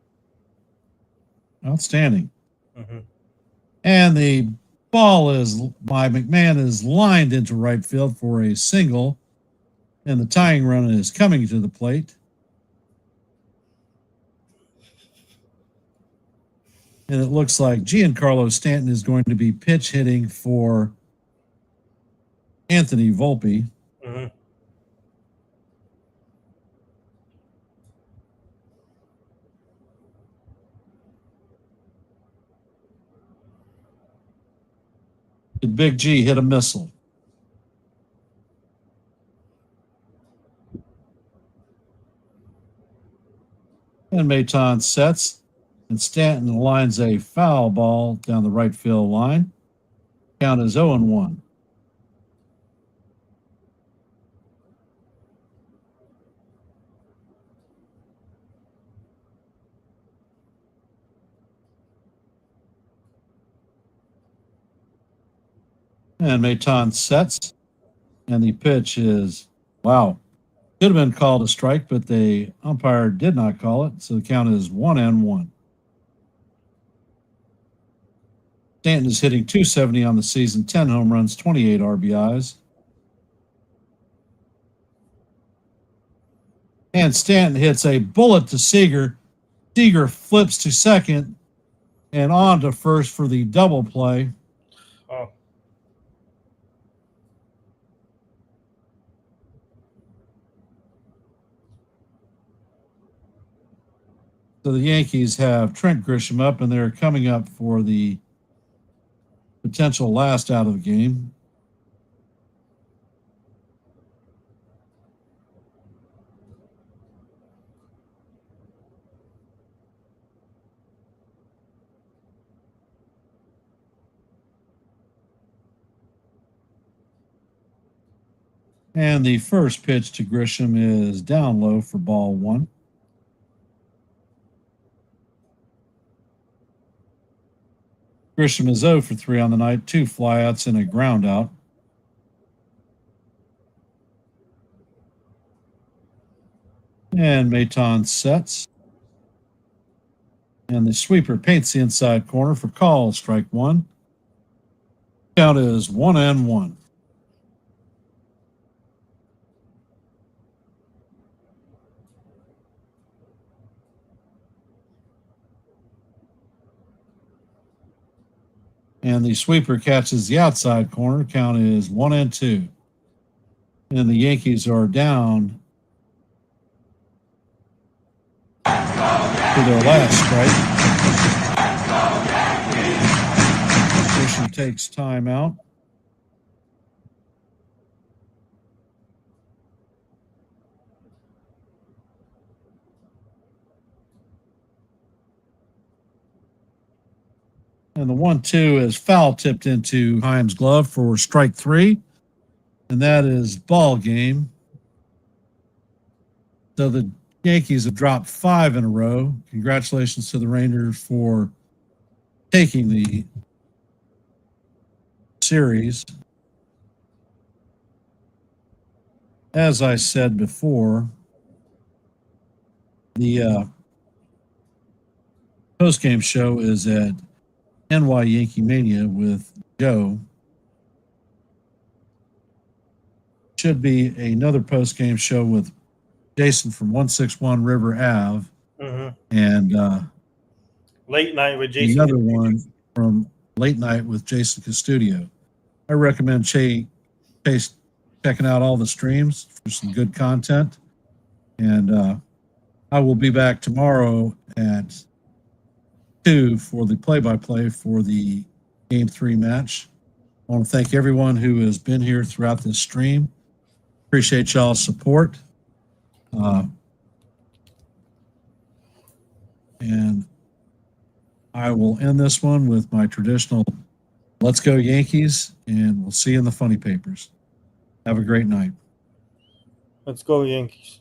Speaker 1: Outstanding.
Speaker 3: Mm-hmm.
Speaker 1: And the ball is by McMahon is lined into right field for a single, and the tying run is coming to the plate. And it looks like Giancarlo Stanton is going to be pitch hitting for Anthony Volpe.
Speaker 3: Mm-hmm.
Speaker 1: Did Big G hit a missile? And Maton sets, and Stanton lines a foul ball down the right field line. Count is 0-1. And Maton sets, and the pitch is, wow, could have been called a strike, but the umpire did not call it, so the count is 1-1. Stanton is hitting .270 on the season, 10 home runs, 28 RBIs. And Stanton hits a bullet to Seager. Seager flips to second and on to first for the double play.
Speaker 3: Oh.
Speaker 1: So the Yankees have Trent Grisham up, and they're coming up for the potential last out of the game. And the first pitch to Grisham is down low for ball one. Grisham is 0 for 3 on the night, 2 flyouts and a ground out. And Maton sets. And the sweeper paints the inside corner for call, strike one. Count is 1-1. And the sweeper catches the outside corner. Count is 1-2. And the Yankees are down to their last strike. Grisham takes time out. And the 1-2 is foul tipped into Heim's glove for strike three. And that is ball game. So the Yankees have dropped 5 in a row. Congratulations to the Rangers for taking the series. As I said before, the post-game show is at NY Yankee Mania with Joe. should be another post-game show with Jason from 161 River Ave and
Speaker 3: Late night with Jason.
Speaker 1: another one from Late Night with Jason Custudio. I recommend Chase checking out all the streams for some good content. And I will be back tomorrow at 2 for the play-by-play for the Game 3 match. I want to thank everyone who has been here throughout this stream. Appreciate y'all's support. And I will end this one with my traditional "Let's go Yankees," and we'll see you in the funny papers. Have a great night.
Speaker 3: Let's go Yankees.